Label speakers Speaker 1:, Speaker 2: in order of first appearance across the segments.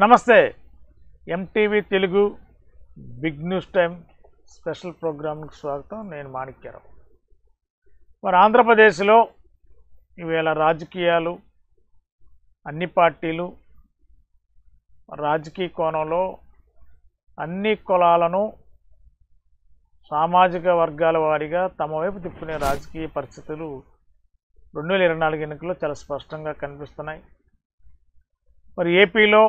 Speaker 1: నమస్తే MTV Telugu big news time special ప్రోగ్రామ్కి స్వాగతం. నేను మాణిక్యరావు. మరి ఆంధ్రప్రదేశ్లో ఈవేళ రాజకీయాలు అన్ని పార్టీలు రాజకీయ కోణంలో అన్ని కులాలను సామాజిక వర్గాల వారీగా తమ వైపు తిప్పుకునే రాజకీయ పరిస్థితులు 2024 ఎన్నికల్లో చాలా స్పష్టంగా కనిపిస్తున్నాయి. మరి ఏపీలో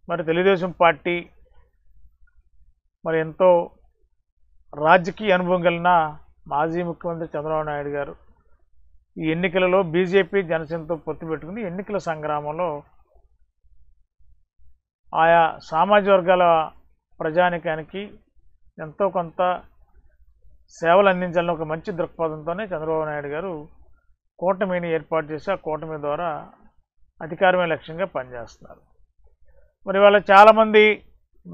Speaker 1: మరి తెలుగుదేశం పార్టీ మరి ఎంతో రాజకీయ అనుభవం కలిగిన మాజీ ముఖ్యమంత్రి చంద్రబాబు నాయుడు గారు ఈ ఎన్నికలలో బీజేపీ జనసేనతో పొత్తు పెట్టుకుని ఎన్నికల సంగ్రామంలో ఆయా సామాజిక వర్గాల ప్రజానికానికి ఎంతో కొంత సేవలు అందించాలని ఒక మంచి దృక్పథంతోనే చంద్రబాబు నాయుడు గారు కూటమిని ఏర్పాటు చేసి ఆ కూటమి ద్వారా అధికారమే లక్ష్యంగా పనిచేస్తున్నారు. మరి వాళ్ళ చాలామంది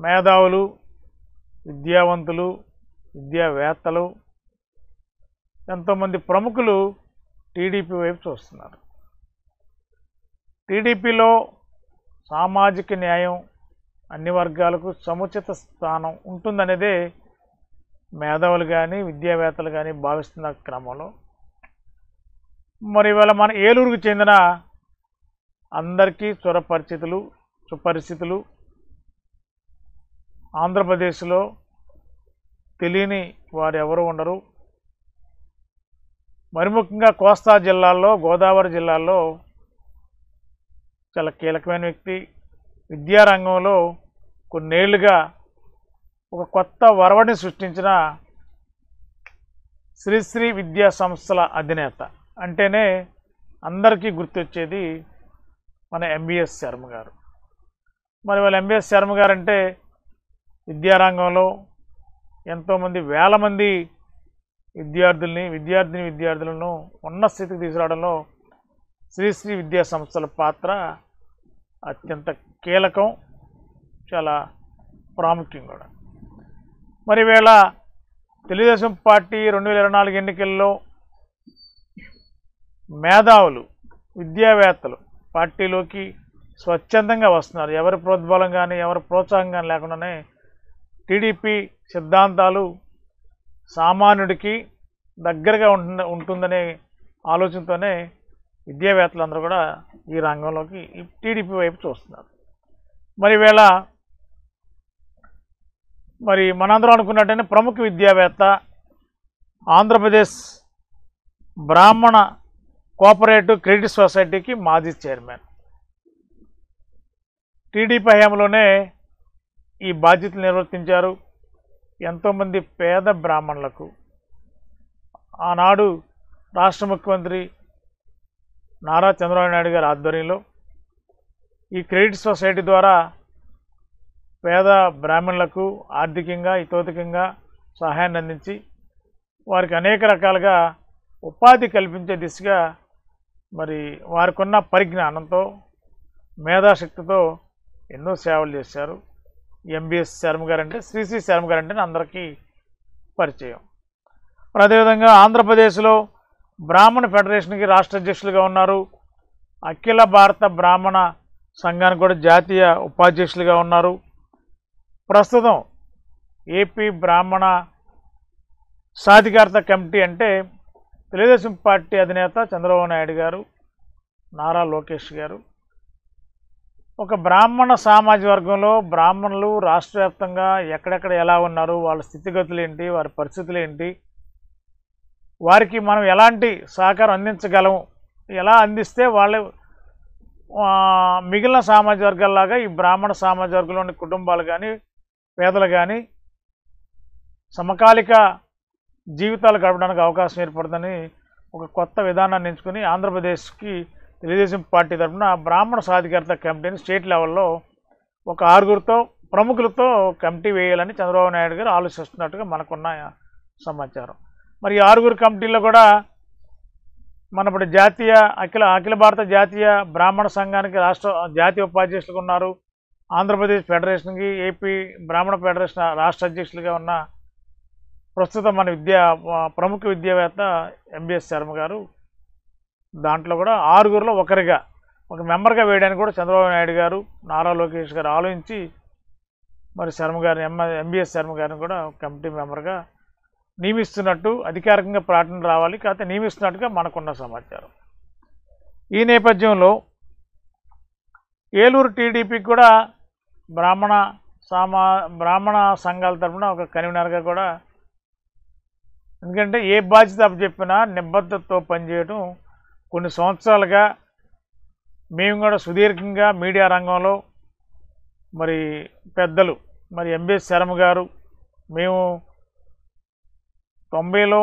Speaker 1: మేధావులు, విద్యావంతులు, విద్యావేత్తలు, ఎంతోమంది ప్రముఖులు టీడీపీ వైపు చూస్తున్నారు. టీడీపీలో సామాజిక న్యాయం అన్ని వర్గాలకు సముచిత స్థానం ఉంటుందనేదే మేధావులు కానీ విద్యావేత్తలు కానీ భావిస్తున్న క్రమంలో మరి ఇవాళ మన ఏలూరుకు చెందిన అందరికీ సుపరిస్థితులు ఆంధ్రప్రదేశ్లో తెలియని వారు ఎవరు ఉండరు. మరి ముఖ్యంగా కోస్తా జిల్లాల్లో, గోదావరి జిల్లాల్లో చాలా కీలకమైన వ్యక్తి. విద్యారంగంలో కొన్నేళ్లుగా ఒక కొత్త వరవడిని సృష్టించిన శ్రీశ్రీ విద్యా సంస్థల అధినేత అంటేనే అందరికీ గుర్తొచ్చేది మన ఎంబీఎస్ శర్మ గారు. మరి వాళ్ళ ఎంబీఎస్ శర్మ గారు అంటే విద్యారంగంలో ఎంతోమంది వేల మంది విద్యార్థులను ఉన్నత స్థితికి తీసుకురావడంలో శ్రీశ్రీ విద్యా సంస్థల పాత్ర అత్యంత కీలకం, చాలా ప్రాముఖ్యం కూడా. మరి వేళ తెలుగుదేశం పార్టీ 2024 ఎన్నికల్లో మేధావులు, విద్యావేత్తలు పార్టీలోకి స్వచ్ఛందంగా వస్తున్నారు. ఎవరి ప్రోద్బలం కానీ ఎవరి ప్రోత్సాహం కానీ లేకుండానే టీడీపీ సిద్ధాంతాలు సామాన్యుడికి దగ్గరగా ఉంటుందనే ఆలోచనతోనే విద్యావేత్తలందరూ కూడా ఈ రంగంలోకి టీడీపీ వైపు చూస్తున్నారు. మరి మనందరం అనుకున్నట్టయితే ప్రముఖ విద్యావేత్త, ఆంధ్రప్రదేశ్ బ్రాహ్మణ కోఆపరేటివ్ క్రెడిట్ సొసైటీకి మాజీ చైర్మన్. టీడీపీ హయాంలోనే ఈ బాధ్యతలు నిర్వర్తించారు. ఎంతోమంది పేద బ్రాహ్మణులకు ఆనాడు రాష్ట్ర ముఖ్యమంత్రి నారా చంద్రబాబు నాయుడు గారి ఆధ్వర్యంలో ఈ క్రెడిట్ సొసైటీ ద్వారా పేద బ్రాహ్మణులకు ఆర్థికంగా ఇతోధికంగా సహాయాన్ని అందించి వారికి అనేక రకాలుగా ఉపాధి కల్పించే దిశగా మరి వారికి ఉన్న పరిజ్ఞానంతో, మేధాశక్తితో ఎన్నో సేవలు చేశారు. ఎంబీఎస్ శర్మ గారు అంటే, శ్రీశ్రీ శర్మ గారు అంటే అందరికీ పరిచయం. మరి అదేవిధంగా ఆంధ్రప్రదేశ్లో బ్రాహ్మణ ఫెడరేషన్కి రాష్ట్ర అధ్యక్షులుగా ఉన్నారు. అఖిల భారత బ్రాహ్మణ సంఘానికి కూడా జాతీయ ఉపాధ్యక్షులుగా ఉన్నారు. ప్రస్తుతం ఏపీ బ్రాహ్మణ సాధికారత కమిటీ అంటే తెలుగుదేశం పార్టీ అధినేత చంద్రబాబు నాయుడు గారు, నారా లోకేష్ గారు ఒక బ్రాహ్మణ సామాజిక వర్గంలో బ్రాహ్మణులు రాష్ట్ర వ్యాప్తంగా ఎక్కడెక్కడ ఎలా ఉన్నారు, వాళ్ళ స్థితిగతులు ఏంటి, వారి పరిస్థితులు ఏంటి, వారికి మనం ఎలాంటి సహకారం అందించగలము, ఎలా అందిస్తే వాళ్ళు మిగిలిన సామాజిక వర్గాల్లాగా ఈ బ్రాహ్మణ సామాజిక వర్గంలోని కుటుంబాలు కానీ పేదలు కానీ సమకాలిక జీవితాలు గడపడానికి అవకాశం ఏర్పడుతుందని ఒక కొత్త విధానాన్ని ఎంచుకుని ఆంధ్రప్రదేశ్కి తెలుగుదేశం పార్టీ తరఫున బ్రాహ్మణ సాధికారత కమిటీని స్టేట్ లెవెల్లో ఒక 6 ప్రముఖులతో కమిటీ వేయాలని చంద్రబాబు నాయుడు గారు ఆలోచిస్తున్నట్టుగా మనకున్న సమాచారం. మరి ఈ 6 కమిటీల్లో కూడా మనప్పుడు అఖిల భారత జాతీయ బ్రాహ్మణ సంఘానికి జాతీయ ఉపాధ్యక్షులుగా ఉన్నారు. ఆంధ్రప్రదేశ్ ఫెడరేషన్కి ఏపీ బ్రాహ్మణ ఫెడరేషన్ రాష్ట్ర అధ్యక్షులుగా ఉన్న ప్రస్తుతం మన ప్రముఖ విద్యావేత్త ఎంబీఎస్ శర్మ గారు దాంట్లో కూడా 6 ఒకరిగా ఒక మెంబర్గా వేయడానికి కూడా చంద్రబాబు నాయుడు గారు, నారా లోకేష్ గారు ఆలోచించి మరి శర్మ గారిని ఎంబీఎస్ శర్మ గారిని కూడా కమిటీ మెంబర్గా నియమిస్తున్నట్టు అధికారికంగా ప్రకటన రావాలి, కాకపోతే నియమిస్తున్నట్టుగా మనకున్న సమాచారం. ఈ నేపథ్యంలో ఏలూరు టీడీపీకి కూడా బ్రాహ్మణ సంఘాల తరఫున ఒక కన్వీనర్గా కూడా, ఎందుకంటే ఏ బాధ్యత అప్పచెప్పినా నిబద్ధతతో పనిచేయడం కొన్ని సంవత్సరాలుగా మేము కూడా సుదీర్ఘంగా మీడియా రంగంలో మరి పెద్దలు మరి ఎంబీఎస్ శర్మ గారు, మేము 90లో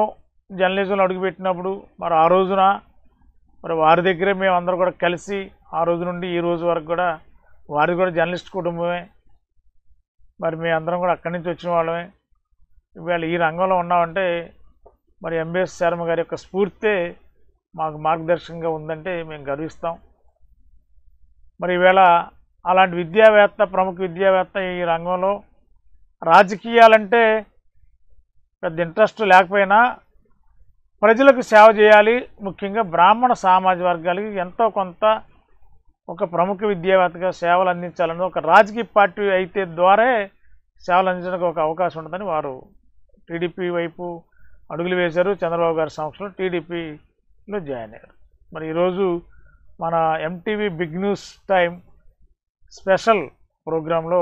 Speaker 1: జర్నలిజంలో అడుగుపెట్టినప్పుడు మరి ఆ రోజున మరి వారి దగ్గరే మేము అందరూ కూడా కలిసి ఆ రోజు నుండి ఈ రోజు వరకు కూడా వారిది కూడా జర్నలిస్ట్ కుటుంబమే, మరి మేము అందరం కూడా అక్కడి నుంచి వచ్చిన వాళ్ళమే. ఇవాళ ఈ రంగంలో ఉన్నామంటే మరి ఎంబీఎస్ శర్మ గారి యొక్క స్ఫూర్తే మాకు మార్గదర్శకంగా ఉందంటే మేము గర్విస్తాం. మరి ఈవేళ అలాంటి విద్యావేత్త, ప్రముఖ విద్యావేత్త ఈ రంగంలో రాజకీయాలంటే పెద్ద ఇంట్రెస్ట్ లేకపోయినా ప్రజలకు సేవ చేయాలి, ముఖ్యంగా బ్రాహ్మణ సామాజిక వర్గాలకి ఎంతో కొంత ఒక ప్రముఖ విద్యావేత్తగా సేవలు అందించాలని ఒక రాజకీయ పార్టీ అయితే ద్వారా సేవలు అందించడానికి ఒక అవకాశం ఉంటుందని వారు టీడీపీ వైపు అడుగులు వేశారు. చంద్రబాబు గారి సమక్షంలో టీడీపీలో జాయిన్ అయ్యారు. మరి ఈరోజు మన MTV big news time special ప్రోగ్రాంలో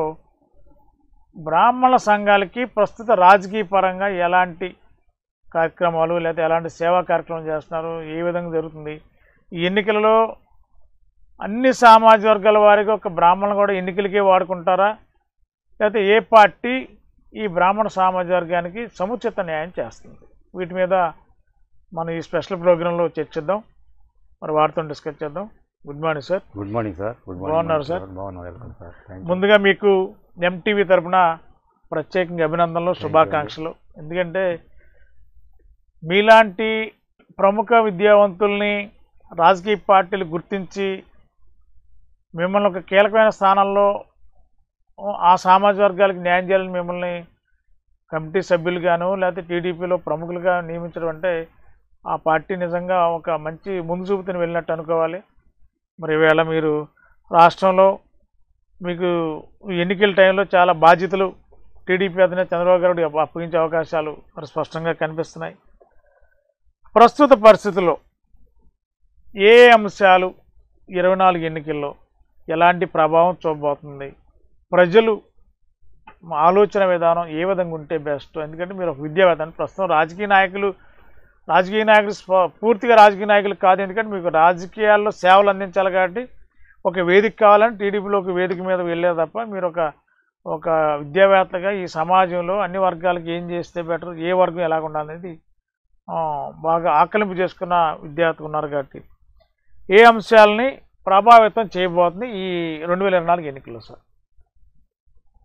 Speaker 1: బ్రాహ్మణ సంఘాలకి ప్రస్తుత రాజకీయ పరంగా ఎలాంటి కార్యక్రమాలు లేదా ఎలాంటి సేవా కార్యక్రమం చేస్తున్నారు, ఏ విధంగా జరుగుతుంది, ఈ ఎన్నికలలో అన్ని సామాజిక వర్గాల వారికి ఒక బ్రాహ్మణులు కూడా ఎన్నికలకే వాడుకుంటారా, లేకపోతే ఏ పార్టీ ఈ బ్రాహ్మణ సామాజిక వర్గానికి సముచిత న్యాయం చేస్తుంది, వీటి మీద మనం ఈ స్పెషల్ ప్రోగ్రాంలో చర్చిద్దాం. మరి వారితో డిస్కస్ చేద్దాం. Good morning sir.
Speaker 2: Good morning sir.
Speaker 1: బాగున్నారు సార్?
Speaker 2: Welcome sir.
Speaker 1: ముందుగా మీకు ఎంటీవీ తరఫున ప్రత్యేకంగా అభినందనలు, శుభాకాంక్షలు. ఎందుకంటే మీలాంటి ప్రముఖ విద్యావంతుల్ని రాజకీయ పార్టీలు గుర్తించి మిమ్మల్ని ఒక కీలకమైన స్థానంలో ఆ సామాజిక వర్గాలకు న్యాయం చేయాలని మిమ్మల్ని కమిటీ సభ్యులుగాను లేకపోతే టీడీపీలో ప్రముఖులుగా నియమించడం అంటే ఆ పార్టీ నిజంగా ఒక మంచి ముందు చూపుతుని వెళ్ళినట్టు అనుకోవాలి. మరి ఈవేళ మీరు రాష్ట్రంలో మీకు ఎన్నికల టైంలో చాలా బాధ్యతలు టీడీపీ అధినేత చంద్రబాబు గారు అప్పగించే అవకాశాలు మరి స్పష్టంగా కనిపిస్తున్నాయి. ప్రస్తుత పరిస్థితుల్లో ఏ అంశాలు 24 ఎన్నికల్లో ఎలాంటి ప్రభావం చూపబోతుంది, ప్రజలు ఆలోచన విధానం ఏ విధంగా ఉంటే బెస్ట్? ఎందుకంటే మీరు ఒక విద్యావేత్త, ప్రస్తుతం రాజకీయ నాయకులు పూర్తిగా రాజకీయ నాయకులు కాదు, ఎందుకంటే మీకు రాజకీయాల్లో సేవలు అందించాలి కాబట్టి ఒక వేదిక కావాలని టీడీపీలో ఒక వేదిక మీద వెళ్ళారు తప్ప మీరు ఒక విద్యావేత్తగా ఈ సమాజంలో అన్ని వర్గాలకు ఏం చేస్తే బెటర్, ఏ వర్గం ఎలాగ ఉండాలనేది బాగా ఆకలింపు చేసుకున్న విద్యావేత్తలు ఉన్నారు. కాబట్టి ఏ అంశాలని ప్రభావితం చేయబోతుంది ఈ 2024 ఎన్నికల్లో సార్?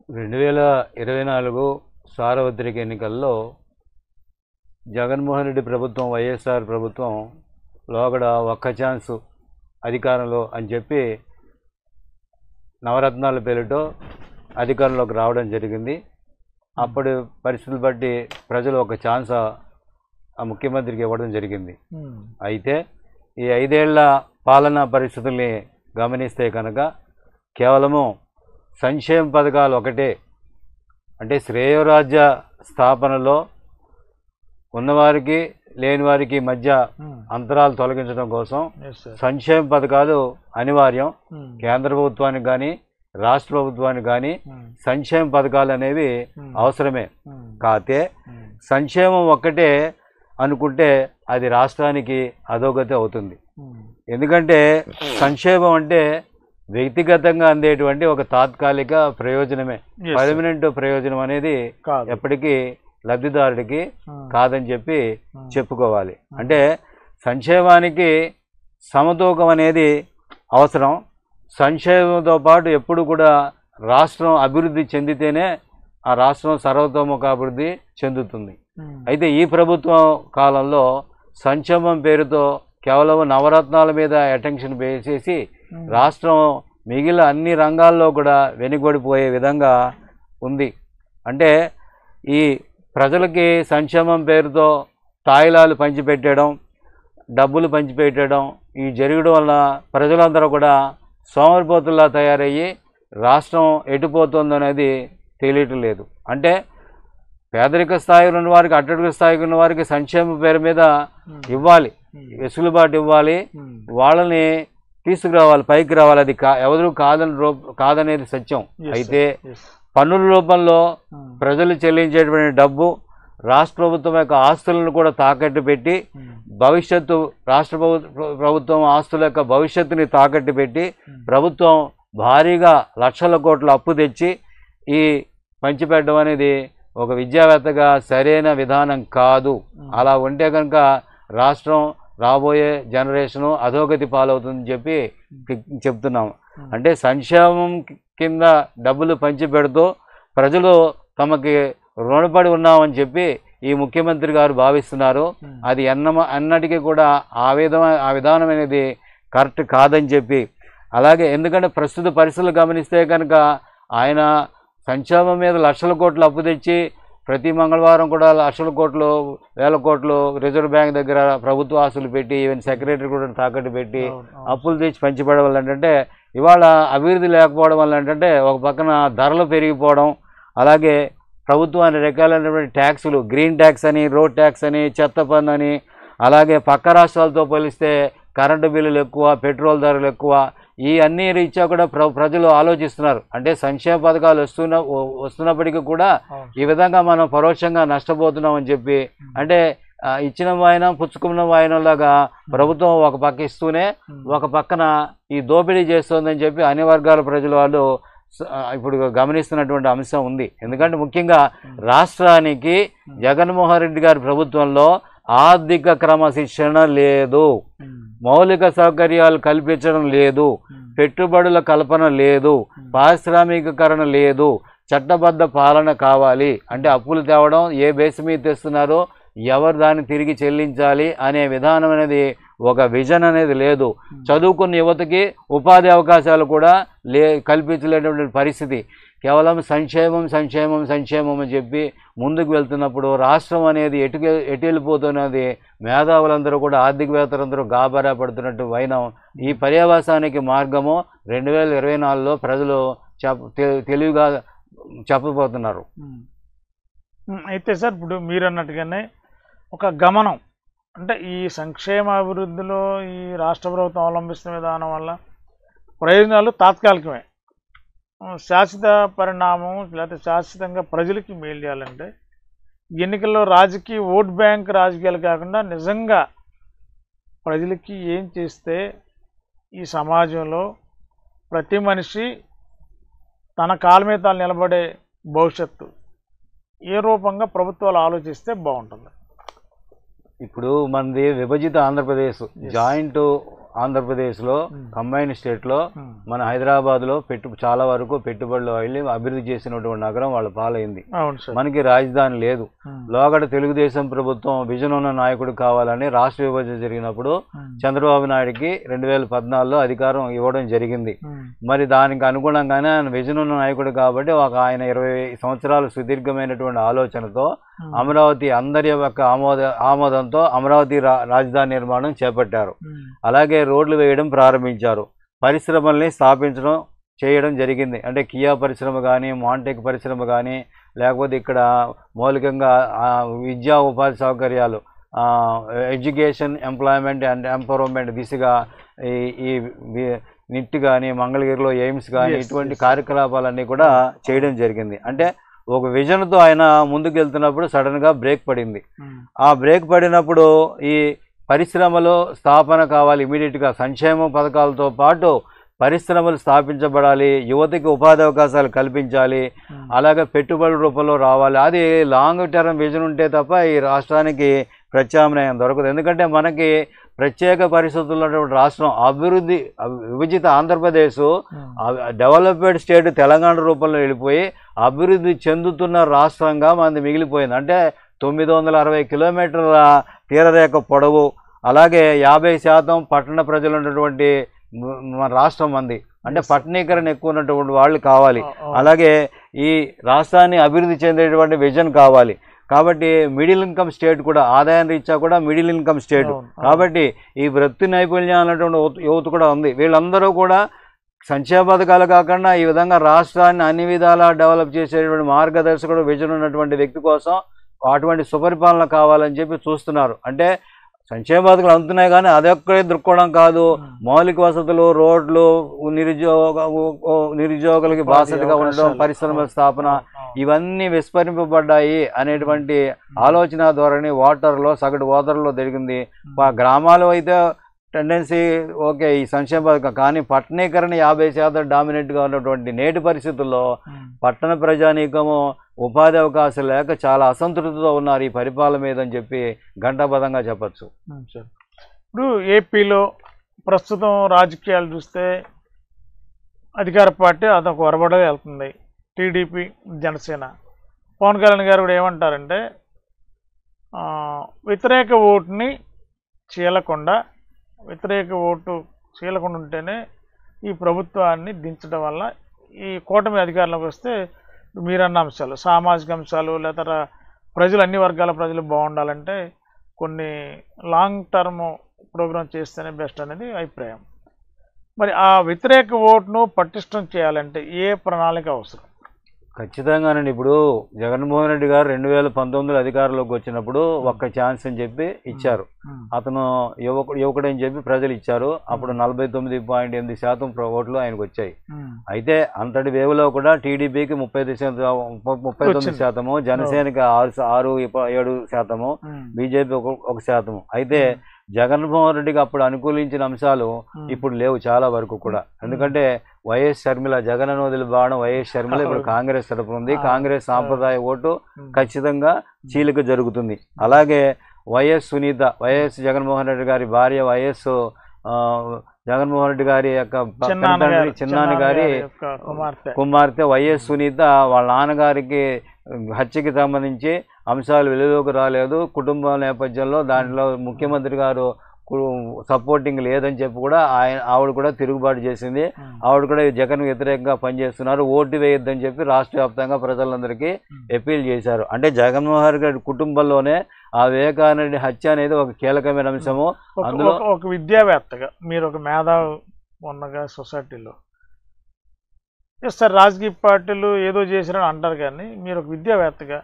Speaker 2: 2024 సార్వత్రిక ఎన్నికల్లో జగన్మోహన్ రెడ్డి ప్రభుత్వం, వైఎస్ఆర్ ప్రభుత్వం లోగడ ఒక్క ఛాన్సు అధికారంలో అని చెప్పి నవరత్నాల పేరుతో అధికారంలోకి రావడం జరిగింది. అప్పటి పరిస్థితులు బట్టి ప్రజలు ఒక ఛాన్స్ ఆ ముఖ్యమంత్రికి ఇవ్వడం జరిగింది. అయితే ఈ 5 ఏళ్ల పాలనా పరిస్థితుల్ని గమనిస్తే కనుక కేవలము సంక్షేమ పథకాలు ఒకటే, అంటే శ్రేయోరాజ్య స్థాపనలో ఉన్నవారికి లేని వారికి మధ్య అంతరాలు తొలగించడం కోసం సంక్షేమ పథకాలు అనివార్యం. కేంద్ర ప్రభుత్వానికి కానీ రాష్ట్ర ప్రభుత్వానికి కానీ సంక్షేమ పథకాలు అనేవి అవసరమే. కాతే సంక్షేమం ఒక్కటే అనుకుంటే అది రాష్ట్రానికి అధోగతి అవుతుంది. ఎందుకంటే సంక్షేమం అంటే వ్యక్తిగతంగా అందేటువంటి ఒక తాత్కాలిక ప్రయోజనమే, పర్మనెంట్ ప్రయోజనం అనేది ఎప్పటికీ లబ్ధిదారుడికి కాదని చెప్పి చెప్పుకోవాలి. అంటే సంక్షేమానికి సమతూకం అనేది అవసరం. సంక్షేమంతో పాటు ఎప్పుడు కూడా రాష్ట్రం అభివృద్ధి చెందితేనే ఆ రాష్ట్రం సర్వతోముఖాభివృద్ధి చెందుతుంది. అయితే ఈ ప్రభుత్వం కాలంలో సంక్షేమం పేరుతో కేవలం నవరత్నాల మీద అటెన్షన్ వేసేసి రాష్ట్రం మిగిలిన అన్ని రంగాల్లో కూడా వెనుకబడిపోయే విధంగా ఉంది. అంటే ఈ ప్రజలకి సంక్షేమం పేరుతో తాయిలాలు పంచిపెట్టడం, డబ్బులు పంచిపెట్టడం, ఈ జరగడం వల్ల ప్రజలందరూ కూడా సోమరిపోతుల్లా తయారయ్యి రాష్ట్రం ఎటుపోతుందనేది తెలియటం లేదు. అంటే పేదరిక స్థాయిలో ఉన్న వారికి, అట్టడుగు స్థాయికి ఉన్న వారికి సంక్షేమ పేరు మీద ఇవ్వాలి, వెసులుబాటు ఇవ్వాలి, వాళ్ళని తీసుకురావాలి, పైకి రావాలి. అది ఎవరు కాదనేది సత్యం. అయితే పన్నుల రూపంలో ప్రజలు చెల్లించేటువంటి డబ్బు, రాష్ట్ర ప్రభుత్వం యొక్క ఆస్తులను కూడా తాకట్టు పెట్టి భవిష్యత్తు, రాష్ట్ర ప్రభుత్వం ఆస్తుల యొక్క భవిష్యత్తుని తాకట్టు పెట్టి ప్రభుత్వం భారీగా లక్షల కోట్ల అప్పు తెచ్చి ఈ పంచిపెట్టడం అనేది ఒక విద్యావేత్తగా సరైన విధానం కాదు. అలా ఉంటే కనుక రాష్ట్రం రాబోయే జనరేషను అధోగతి పాలవుతుందని చెప్పి చెప్తున్నాం. అంటే సంక్షేమం కింద డబ్బులు పంచిపెడుతూ ప్రజలు తమకి రుణపడి ఉన్నామని చెప్పి ఈ ముఖ్యమంత్రి గారు భావిస్తున్నారు. అది అన్నటికీ కూడా ఆ విధానం అనేది కరెక్ట్ కాదని చెప్పి, అలాగే ఎందుకంటే ప్రస్తుత పరిస్థితులు గమనిస్తే కనుక ఆయన సంక్షేమం మీద లక్షల కోట్లు అప్పు తెచ్చి ప్రతి మంగళవారం కూడా లక్షల కోట్లు, వేల కోట్లు రిజర్వ్ బ్యాంక్ దగ్గర ప్రభుత్వ ఆస్తులు పెట్టి, ఈవెన్ సెక్రటరీ కూడా తాకట్టు పెట్టి అప్పులు తెచ్చి పంచిపడడం వల్ల ఏంటంటే ఇవాళ అభివృద్ధి లేకపోవడం వల్ల ఏంటంటే ఒక పక్కన ధరలు పెరిగిపోవడం, అలాగే ప్రభుత్వాన్ని రకాలైనటువంటి ట్యాక్సులు, గ్రీన్ ట్యాక్స్ అని, రోడ్ ట్యాక్స్ అని, చెత్త పన్ను అని, అలాగే పక్క రాష్ట్రాలతో పోలిస్తే కరెంటు బిల్లులు ఎక్కువ, పెట్రోల్ ధరలు ఎక్కువ, ఈ అన్ని రీత్యా కూడా ప్రజలు ఆలోచిస్తున్నారు. అంటే సంక్షేమ పథకాలు వస్తున్నప్పటికీ కూడా ఈ విధంగా మనం పరోక్షంగా నష్టపోతున్నామని చెప్పి, అంటే ఇచ్చిన వాయనం పుచ్చుకున్న వాయనంలాగా ప్రభుత్వం ఒక పక్క ఇస్తూనే ఒక పక్కన ఈ దోపిడీ చేస్తోందని చెప్పి అన్ని వర్గాల ప్రజల వాళ్ళు ఇప్పుడు గమనిస్తున్నటువంటి అంశం ఉంది. ఎందుకంటే ముఖ్యంగా రాష్ట్రానికి జగన్మోహన్ రెడ్డి గారి ప్రభుత్వంలో ఆర్థిక క్రమశిక్షణ లేదు, మౌలిక సౌకర్యాలు కల్పించడం లేదు, పెట్టుబడుల కల్పన లేదు, పారిశ్రామికీకరణ లేదు, చట్టబద్ధ పాలన కావాలి. అంటే అప్పులు తేవడం, ఏ బేస్ మీద తెస్తున్నారో, ఎవరు దాన్ని తిరిగి చెల్లించాలి అనే విధానం అనేది, ఒక విజన్ అనేది లేదు. చదువుకున్న యువతకి ఉపాధి అవకాశాలు కూడా కల్పించలేనటువంటి పరిస్థితి. కేవలం సంక్షేమం సంక్షేమం సంక్షేమం అని చెప్పి ముందుకు వెళ్తున్నప్పుడు రాష్ట్రం అనేది ఎటు వెళ్ళిపోతున్నది మేధావులందరూ కూడా, ఆర్థికవేత్తలందరూ గాబరా పడుతున్నట్టు వైనం. ఈ పర్యావసానికి మార్గము 2024లో ప్రజలు తెలివిగా చెప్పబోతున్నారు.
Speaker 1: అయితే సార్, ఇప్పుడు మీరు అన్నట్టుగానే ఒక గమనం, అంటే ఈ సంక్షేమ అభివృద్ధిలో ఈ రాష్ట్ర ప్రభుత్వం అవలంబిస్తున్న విధానం వల్ల ప్రయోజనాలు తాత్కాలికమే, శాశ్వత పరిణామం లేకపోతే శాశ్వతంగా ప్రజలకి మేలు చేయాలంటే ఎన్నికల్లో ఓట్ బ్యాంక్ రాజకీయాలు కాకుండా నిజంగా ప్రజలకి ఏం చేస్తే ఈ సమాజంలో ప్రతి మనిషి తన కాళ్ళ మీద తాను నిలబడే భవిష్యత్తు ఏ రూపంగా ప్రభుత్వాలు ఆలోచిస్తే బాగుంటుంది?
Speaker 2: ఇప్పుడు మనది విభజిత ఆంధ్రప్రదేశ్, జాయింట్ ఆంధ్రప్రదేశ్లో, కంబైన్ స్టేట్లో మన హైదరాబాద్లో చాలా వరకు పెట్టుబడులు వెళ్ళి అభివృద్ధి చేసినటువంటి నగరం వాళ్ళ పాలైంది. మనకి రాజధాని లేదు. లోగడ తెలుగుదేశం ప్రభుత్వం విజన్ ఉన్న నాయకుడు కావాలని రాష్ట్ర విభజన జరిగినప్పుడు చంద్రబాబు నాయుడికి 2014లో అధికారం ఇవ్వడం జరిగింది. మరి దానికి అనుగుణంగానే ఆయన విజన్ ఉన్న నాయకుడు కాబట్టి ఆయన 20 సంవత్సరాలు సుదీర్ఘమైనటువంటి ఆలోచనతో అమరావతి అందరి యొక్క ఆమోదంతో అమరావతి రాజధాని నిర్మాణం చేపట్టారు. అలాగే రోడ్లు వేయడం ప్రారంభించారు, పరిశ్రమల్ని చేయడం జరిగింది. అంటే కియా పరిశ్రమ కానీ, మాంటెక్ పరిశ్రమ కానీ, లేకపోతే ఇక్కడ మౌలికంగా విద్యా ఉపాధి సౌకర్యాలు, ఎడ్యుకేషన్, ఎంప్లాయ్మెంట్ అండ్ ఎంపవర్మెంట్ దిశగా ఈ నిట్ కానీ, మంగళగిరిలో ఎయిమ్స్ కానీ ఇటువంటి కార్యకలాపాలన్నీ కూడా చేయడం జరిగింది. అంటే ఒక విజన్తో ఆయన ముందుకు వెళ్తున్నప్పుడు సడన్గా బ్రేక్ పడింది. ఆ బ్రేక్ పడినప్పుడు ఈ పరిశ్రమలో స్థాపన కావాలి, ఇమీడియట్గా సంక్షేమ పథకాలతో పాటు పరిశ్రమలు స్థాపించబడాలి, యువతకి ఉపాధి అవకాశాలు కల్పించాలి, అలాగే పెట్టుబడుల రూపంలో రావాలి. అది లాంగ్ టర్మ్ విజన్ ఉంటే తప్ప ఈ రాష్ట్రానికి ప్రత్యామ్నాయం దొరకదు. ఎందుకంటే మనకి ప్రత్యేక పరిస్థితుల్లో ఉన్నటువంటి రాష్ట్రం, విభజిత ఆంధ్రప్రదేశ్ డెవలప్డ్ స్టేట్ తెలంగాణ రూపంలో వెళ్ళిపోయి అభివృద్ధి చెందుతున్న రాష్ట్రంగా మనది మిగిలిపోయింది. అంటే 960 కిలోమీటర్ల తీరరేఖ పొడవు, అలాగే 50% పట్టణ ప్రజలు ఉన్నటువంటి మన రాష్ట్రం మంది. అంటే పట్టణీకరణ ఎక్కువ ఉన్నటువంటి వాళ్ళు కావాలి. అలాగే ఈ రాష్ట్రాన్ని అభివృద్ధి చెందేటువంటి విజన్ కావాలి. కాబట్టి మిడిల్ ఇన్కమ్ స్టేట్ కూడా ఆదాయం రీత్యా కూడా మిడిల్ ఇన్కమ్ స్టేట్ కాబట్టి ఈ వృత్తి నైపుణ్యం అనేటువంటి యువత కూడా ఉంది. వీళ్ళందరూ కూడా సంక్షేమ పథకాలు కాకుండా ఈ విధంగా రాష్ట్రాన్ని అన్ని విధాలా డెవలప్ చేసేటువంటి మార్గదర్శకుడు విజన్ ఉన్నటువంటి వ్యక్తి కోసం అటువంటి సుపరిపాలన కావాలని చెప్పి చూస్తున్నారు. అంటే సంక్షేమ పథకాలు అందుతున్నాయి కానీ అదొక్కడే దృక్కోణం కాదు, మౌలిక వసతులు, రోడ్లు, నిరుద్యోగులకి బాసటగా ఉండడం, పరిశ్రమల స్థాపన ఇవన్నీ విస్మరింపబడ్డాయి అనేటువంటి ఆలోచన ధోరణి సగటు ఓటర్లో జరిగింది. గ్రామాలు అయితే టెండెన్సీ ఓకే ఈ సంక్షేమ పథకం, కానీ పట్టణీకరణ 50% డామినేట్గా ఉన్నటువంటి నేటి పరిస్థితుల్లో పట్టణ ప్రజానీకము ఉపాధి అవకాశాలు లేక చాలా అసంతృప్తితో ఉన్నారు ఈ పరిపాలన మీద అని చెప్పి ఘంటాపథంగా చెప్పచ్చు.
Speaker 1: ఇప్పుడు ఏపీలో ప్రస్తుతం రాజకీయాలు చూస్తే అధికార పార్టీ అదొక ఒరబడగా వెళ్తుంది, టీడీపీ, జనసేన. పవన్ కళ్యాణ్ గారు కూడా ఏమంటారంటే వ్యతిరేక ఓటుని చీలకుండా ఉంటేనే ఈ ప్రభుత్వాన్ని దించడం వల్ల ఈ కూటమి అధికారంలోకి వస్తే మీరన్న అంశాలు, సామాజిక అంశాలు, లేదా ప్రజలు అన్ని వర్గాల ప్రజలు బాగుండాలంటే కొన్ని లాంగ్ టర్మ్ ప్రోగ్రామ్ చేస్తేనే బెస్ట్ అనేది అభిప్రాయం. మరి ఆ వ్యతిరేక ఓటును పటిష్టం చేయాలంటే ఏ ప్రణాళిక అవసరం?
Speaker 2: ఖచ్చితంగానండి. ఇప్పుడు జగన్మోహన్ రెడ్డి గారు 2019 అధికారంలోకి వచ్చినప్పుడు ఒక్క ఛాన్స్ అని చెప్పి ఇచ్చారు. అతను యువకుడని చెప్పి ప్రజలు ఇచ్చారు. అప్పుడు 49.8% ఓట్లు ఆయనకు వచ్చాయి. అయితే అంతటి వేవులో కూడా టీడీపీకి 39%, జనసేనకి 6-7%, బీజేపీ 1%. అయితే జగన్మోహన్ రెడ్డికి అప్పుడు అనుకూలించిన అంశాలు ఇప్పుడు లేవు చాలా వరకు కూడా. ఎందుకంటే వైఎస్ షర్మిల, జగన్ వదిలి బాణం వైఎస్ షర్మిల ఇప్పుడు కాంగ్రెస్ తరపున ఉంది. కాంగ్రెస్ సాంప్రదాయ ఓటు ఖచ్చితంగా చీలిక జరుగుతుంది. అలాగే వైఎస్ సునీత, వైఎస్ జగన్మోహన్ రెడ్డి గారి భార్య, వైఎస్ జగన్మోహన్ రెడ్డి గారి యొక్క చిన్నాన్న గారి కుమార్తె వైఎస్ సునీత, వాళ్ళ నాన్నగారికి హత్యకి సంబంధించి అంశాలు వెలుగులోకి రాలేదు. కుటుంబ నేపథ్యంలో దాంట్లో ముఖ్యమంత్రి గారు సపోర్టింగ్ లేదని చెప్పి కూడా ఆవిడ కూడా తిరుగుబాటు చేసింది. ఆవిడ కూడా జగన్ వ్యతిరేకంగా పనిచేస్తున్నారు, ఓటు వేయొద్దని చెప్పి రాష్ట్ర వ్యాప్తంగా ప్రజలందరికీ అపీల్ చేశారు. అంటే జగన్మోహన్ రెడ్డి కుటుంబంలోనే ఆ వివేకానంద హత్య అనేది ఒక కీలకమైన అంశము. అందులో
Speaker 1: ఒక విద్యావేత్తగా మీరు ఒక మేధావి ఉన్నగా సొసైటీలో సార్ రాజకీయ పార్టీలు ఏదో చేశారని అంటారు, కానీ మీరు ఒక విద్యావేత్తగా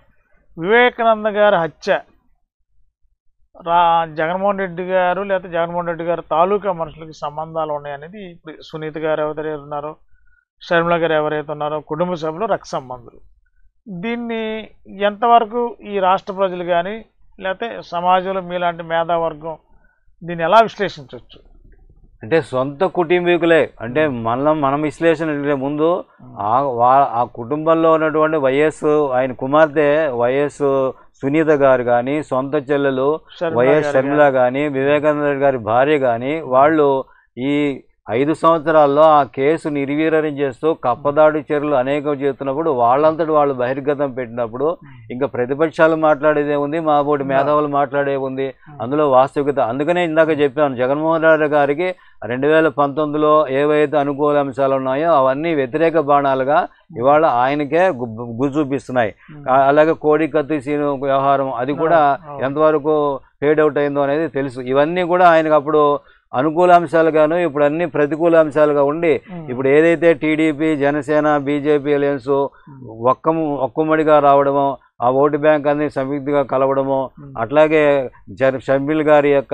Speaker 1: వివేకానంద గారి హత్య జగన్మోహన్ రెడ్డి గారు లేకపోతే జగన్మోహన్ రెడ్డి గారు తాలూకా మనుషులకి సంబంధాలు ఉన్నాయనేది ఇప్పుడు సునీత గారు ఎవరైతే ఉన్నారో, షర్మిల గారు ఎవరైతే ఉన్నారో, కుటుంబ సభ్యులు, రక్త సంబంధులు, దీన్ని ఎంతవరకు ఈ రాష్ట్ర ప్రజలు కానీ లేకపోతే సమాజంలో మీలాంటి మేధావర్గం దీన్ని ఎలా విశ్లేషించవచ్చు?
Speaker 2: అంటే సొంత కుటుంబీకులే, అంటే మనం విశ్లేషణ ముందు ఆ కుటుంబంలో ఉన్నటువంటి వైఎస్ ఆయన కుమార్తె వైఎస్ సునీత గారు కానీ, సొంత చెల్లెలు వైఎస్ షర్మిల కానీ, వివేకానంద రెడ్డి గారి భార్య కానీ, వాళ్ళు ఈ 5 సంవత్సరాల్లో ఆ కేసు నిర్వీర్యం చేస్తూ కప్పదాడి చర్యలు అనేకం చేస్తున్నప్పుడు వాళ్ళంతటి వాళ్ళు బహిర్గతం పెట్టినప్పుడు ఇంకా ప్రతిపక్షాలు మాట్లాడేదే ఉంది, మా బోటి మేధావులు మాట్లాడే ఉంది, అందులో వాస్తవికత. అందుకనే ఇందాక చెప్పాను, జగన్మోహన్ రెడ్డి గారికి 2019లో ఏవైతే అనుకూల అంశాలు ఉన్నాయో అవన్నీ వ్యతిరేక బాణాలుగా ఇవాళ ఆయనకే గుర్చూపిస్తున్నాయి. అలాగే కోడి కత్తి సీను వ్యవహారం అది కూడా ఎంతవరకు ఫేడ్ అవుట్ అయిందో అనేది తెలుసు. ఇవన్నీ కూడా ఆయనకు అప్పుడు అనుకూల అంశాలుగాను ఇప్పుడు అన్ని ప్రతికూల అంశాలుగా ఉండి ఇప్పుడు ఏదైతే టీడీపీ, జనసేన, బీజేపీ అలయన్స్ ఒక్కమ్మడిగా రావడమో, ఆ ఓటు బ్యాంక్ అన్ని సంయుక్తిగా కలవడము, అట్లాగే షర్మిల్ గారి యొక్క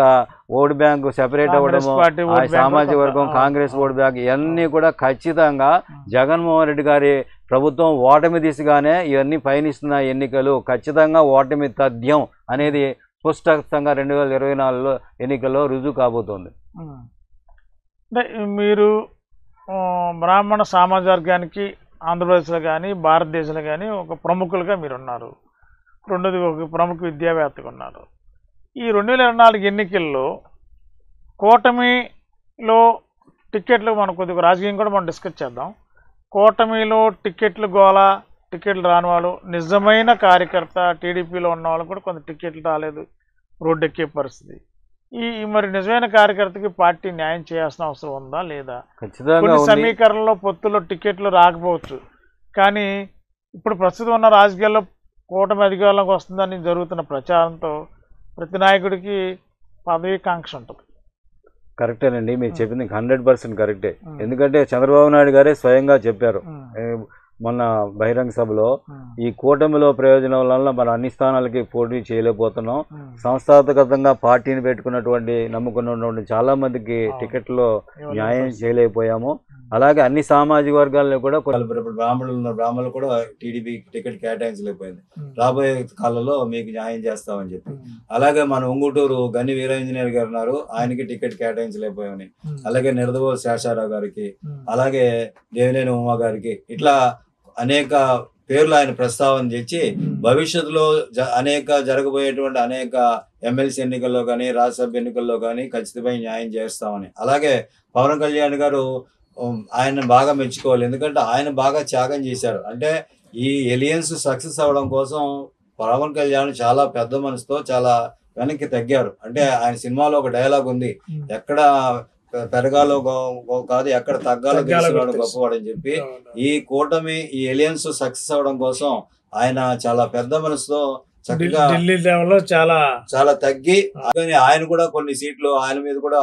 Speaker 2: ఓటు బ్యాంకు సెపరేట్ అవ్వడము, ఆ సామాజిక వర్గం కాంగ్రెస్ ఓటు బ్యాంక్ ఇవన్నీ కూడా ఖచ్చితంగా జగన్మోహన్ రెడ్డి గారి ప్రభుత్వం ఓటమి దిశగానే ఇవన్నీ పయనిస్తున్న ఎన్నికలు. ఖచ్చితంగా ఓటమి తథ్యం అనేది స్పష్టంగా 2024లో ఎన్నికల్లో రుజువు కాబోతోంది.
Speaker 1: అంటే మీరు బ్రాహ్మణ సమాజ వర్గానికి ఆంధ్రప్రదేశ్లో కానీ భారతదేశంలో కానీ ఒక ప్రముఖులుగా మీరున్నారు, రెండోది ఒక ప్రముఖ విద్యావేత్తగా ఉన్నారు. ఈ 2024 ఎన్నికల్లో కూటమిలో టికెట్లు మనం కొద్దిగా రాజకీయం కూడా మనం డిస్కస్ చేద్దాం. కూటమిలో టికెట్లు గోల, టికెట్లు రాని వాళ్ళు, నిజమైన కార్యకర్త టీడీపీలో ఉన్న వాళ్ళు కూడా కొంత టికెట్లు రాలేదు, రోడ్డు ఎక్కే పరిస్థితి. మరి నిజమైన కార్యకర్తకి పార్టీ న్యాయం చేయాల్సిన అవసరం ఉందా లేదా? కొన్ని సమీకరణలో పొత్తుల్లో టికెట్లు రాకపోవచ్చు, కానీ ఇప్పుడు ప్రస్తుతం ఉన్న రాజకీయాల్లో కూటమి అధికారంలోకి వస్తుందని జరుగుతున్న ప్రచారంతో ప్రతి నాయకుడికి పదవీకాంక్ష ఉంటుంది.
Speaker 2: కరెక్టేనండి, మీరు చెప్పింది 100% కరెక్టే. ఎందుకంటే చంద్రబాబు నాయుడు గారే స్వయంగా చెప్పారు మొన్న బహిరంగ సభలో, ఈ కూటమిలో ప్రయోజనం వల్ల మనం అన్ని స్థానాలకి పోటీ చేయలేకపోతున్నాం, సంస్థాగతంగా పార్టీని పెట్టుకున్నటువంటి నమ్ముకున్నటువంటి చాలా మందికి టికెట్లో న్యాయం చేయలేకపోయాము. అలాగే అన్ని సామాజిక వర్గాల్లో కూడా బ్రాహ్మణులు కూడా టీడీపీ టికెట్ కేటాయించలేకపోయింది. రాబోయే కాలంలో మీకు న్యాయం చేస్తామని చెప్పి. అలాగే మన ఉంగుటూరు గని వీరాంజనేయులు గారు ఉన్నారు, ఆయనకి టికెట్ కేటాయించలేకపోయామని. అలాగే నిడదవోలు శేషారావు గారికి, అలాగే దేవినేని ఉమా గారికి, ఇట్లా అనేక పేర్లు ఆయన ప్రస్తావన చేసి భవిష్యత్తులో జరగబోయేటువంటి అనేక ఎమ్మెల్సీ ఎన్నికల్లో కానీ రాజ్యసభ ఎన్నికల్లో కానీ ఖచ్చితమైన న్యాయం చేస్తామని. అలాగే పవన్ కళ్యాణ్ గారు ఆయన బాగా మెచ్చుకోవాలి, ఎందుకంటే ఆయన బాగా త్యాగం చేశారు. అంటే ఈ ఎలియన్స్ సక్సెస్ అవ్వడం కోసం పవన్ కళ్యాణ్ చాలా పెద్ద మనసుతో చాలా వెనక్కి తగ్గారు. అంటే ఆయన సినిమాలో ఒక డైలాగ్ ఉంది, ఎక్కడ పెరగాలో కాదు ఎక్కడ తగ్గాలో తెలిసినాడు గొప్పవాడని చెప్పి. ఈ కూటమి ఈ ఎలియన్స్ సక్సెస్ అవడం కోసం ఆయన చాలా పెద్ద మనసుతో చక్కగా
Speaker 1: ఢిల్లీ లెవెల్లో
Speaker 2: చాలా తగ్గి, ఆయన కూడా కొన్ని సీట్లు ఆయన మీద కూడా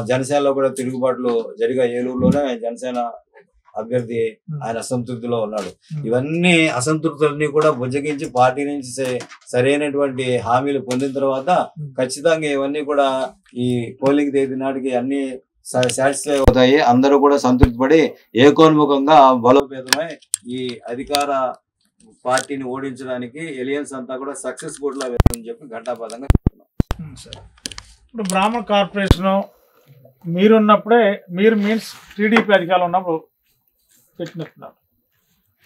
Speaker 2: జనసేనలో కూడా తిరుగుబాట్లు జరిగా. ఏలూరులోనే జనసేన అభ్యర్థి ఆయన అసంతృప్తిలో ఉన్నాడు. ఇవన్నీ అసంతృప్తులన్నీ కూడా బుజ్జగించి పార్టీ నుంచి సరైనటువంటి హామీలు పొందిన తర్వాత ఖచ్చితంగా ఇవన్నీ కూడా ఈ పోలింగ్ తేదీ నాటికి అన్ని సాటిస్ఫై అవుతాయి. అందరూ కూడా సంతృప్తి పడి ఏకోన్ముఖంగా బలోపేతమై ఈ అధికార పార్టీని ఓడించడానికి ఎలియన్స్ అంతా కూడా సక్సెస్ఫుల్ గా వెళ్తుందని చెప్పి ఘంటాపథంగా చెప్తున్నాం.
Speaker 1: ఇప్పుడు బ్రాహ్మణ కార్పొరేషన్ మీరున్నప్పుడే, మీరు మీన్స్ టీడీపీ అధికారులు ఉన్నప్పుడు పెట్టినట్టున్నారు.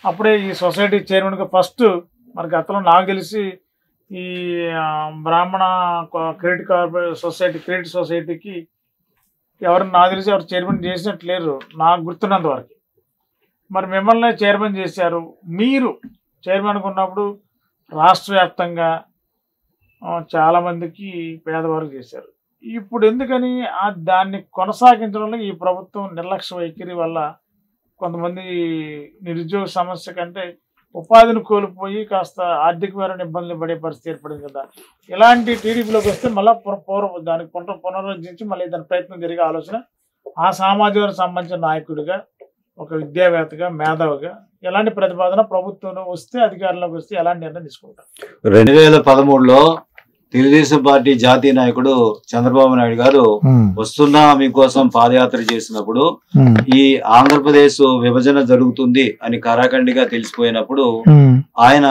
Speaker 1: అప్పుడే ఈ సొసైటీ చైర్మన్గా ఫస్ట్ మరి గతంలో నాకు తెలిసి ఈ బ్రాహ్మణ క్రెడిట్ సొసైటీకి ఎవరిని నాకు తెలిసి ఎవరు చైర్మన్ చేసినట్టు లేరు నాకు గుర్తున్నంత వరకు. మరి మిమ్మల్ని చైర్మన్ చేశారు. మీరు చైర్మన్గా ఉన్నప్పుడు రాష్ట్ర వ్యాప్తంగా చాలామందికి పేదవారికి చేశారు. ఇప్పుడు ఎందుకని దాన్ని కొనసాగించడంలో ఈ ప్రభుత్వం నిర్లక్ష్య వైఖరి వల్ల కొంతమంది నిరుద్యోగ సమస్య కంటే ఉపాధిని కోల్పోయి కాస్త ఆర్థికపరమైన ఇబ్బందులు పడే పరిస్థితి ఏర్పడింది కదా. ఇలాంటి టీడీపీలోకి వస్తే మళ్ళీ దానికి పునరుద్ధరించి మళ్ళీ దాని ప్రయత్నం జరిగే ఆలోచన ఆ సామాజిక సంబంధించిన నాయకుడిగా, ఒక విద్యావేత్తగా, మేధావిగా ఎలాంటి ప్రతిపాదన ప్రభుత్వంలో వస్తే, అధికారంలోకి వస్తే ఎలాంటి నిర్ణయం తీసుకుంటారు?
Speaker 2: 2013లో తెలుగుదేశం పార్టీ జాతీయ నాయకుడు చంద్రబాబు నాయుడు గారు వస్తున్నా మీకోసం పాదయాత్ర చేసినప్పుడు ఈ ఆంధ్రప్రదేశ్ విభజన జరుగుతుంది అని కరాఖండిగా తెలిసిపోయినప్పుడు ఆయన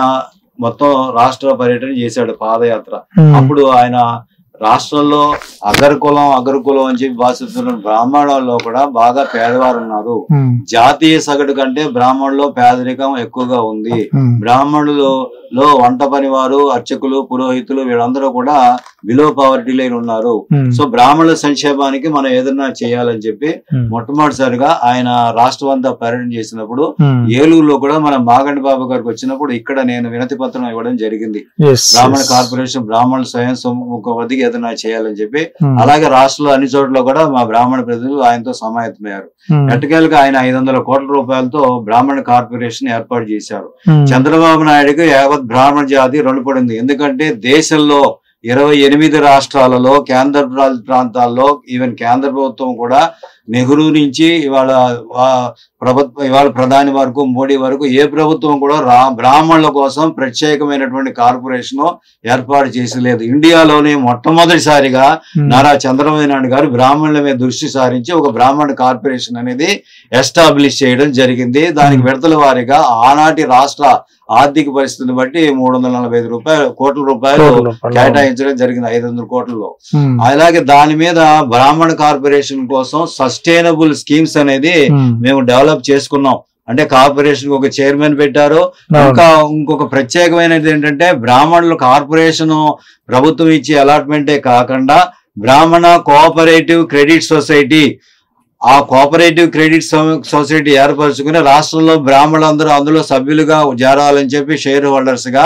Speaker 2: మొత్తం రాష్ట్ర పర్యటన చేశాడు, పాదయాత్ర. అప్పుడు ఆయన రాష్ట్రంలో అగ్రకులం అని చెప్పి భాషిస్తున్న బ్రాహ్మణుల్లో కూడా బాగా పేదవారు ఉన్నారు. జాతీయ సగటు కంటే బ్రాహ్మణుల్లో పేదరికం ఎక్కువగా ఉంది. బ్రాహ్మణులలో వంట పని వారు, అర్చకులు, పురోహితులు వీళ్ళందరూ కూడా బిలో పావర్టీ లైన్ ఉన్నారు. సో బ్రాహ్మణుల సంక్షేమానికి మనం ఏదైనా చేయాలని చెప్పి మొట్టమొదటిసారిగా ఆయన రాష్ట్రం అంతా పర్యటన చేసినప్పుడు ఏలూరులో కూడా మన మాగంటి బాబు గారికి వచ్చినప్పుడు ఇక్కడ నేను వినతి పత్రం ఇవ్వడం జరిగింది. బ్రాహ్మణ కార్పొరేషన్ బ్రాహ్మణుల స్వయం సొమ్ముకి ఏదైనా చేయాలని చెప్పి. అలాగే రాష్ట్రంలో అన్ని చోట్ల కూడా మా బ్రాహ్మణ ప్రతినిధులు ఆయనతో సమాయత్తమయ్యారు. ఎట్టకేలకు ఆయన 500 కోట్ల రూపాయలతో బ్రాహ్మణ కార్పొరేషన్ ఏర్పాటు చేశారు. చంద్రబాబు నాయుడుకి యావత్ బ్రాహ్మణ జాతి రుణపడింది. ఎందుకంటే దేశంలో 28 రాష్ట్రాలలో, కేంద్ర ప్రాంతాల్లో, ఈవెన్ కేంద్ర ప్రభుత్వం కూడా నెహ్రూ నుంచి ఇవాళ ప్రధాని వరకు, మోడీ వరకు ఏ ప్రభుత్వం కూడా బ్రాహ్మణుల కోసం ప్రత్యేకమైనటువంటి కార్పొరేషన్ ఏర్పాటు చేసలేదు. ఇండియాలోనే మొట్టమొదటిసారిగా నారా చంద్రబాబు నాయుడు గారు బ్రాహ్మణుల మీద దృష్టి సారించి ఒక బ్రాహ్మణ కార్పొరేషన్ అనేది ఎస్టాబ్లిష్ చేయడం జరిగింది. దానికి విడతల వారీగా ఆనాటి రాష్ట్ర ఆర్థిక పరిస్థితిని బట్టి 345 కోట్ల రూపాయలు కేటాయించడం జరిగింది 500 కోట్లలో. అలాగే దాని మీద బ్రాహ్మణ కార్పొరేషన్ కోసం సస్టైనబుల్ స్కీమ్స్ అనేది మేము డెవలప్ చేసుకున్నాం. అంటే కార్పొరేషన్ ఒక చైర్మన్ పెట్టారు. ఇంకొక ప్రత్యేకమైనది ఏంటంటే బ్రాహ్మణుల కార్పొరేషన్ ప్రభుత్వం ఇచ్చే అలాట్మెంటే కాకుండా బ్రాహ్మణ కోఆపరేటివ్ క్రెడిట్ సొసైటీ, ఆ కోఆపరేటివ్ క్రెడిట్ సొసైటీ ఏర్పరచుకుని రాష్ట్రంలో బ్రాహ్మణులందరూ అందులో సభ్యులుగా చేరాలని చెప్పి షేర్ హోల్డర్స్ గా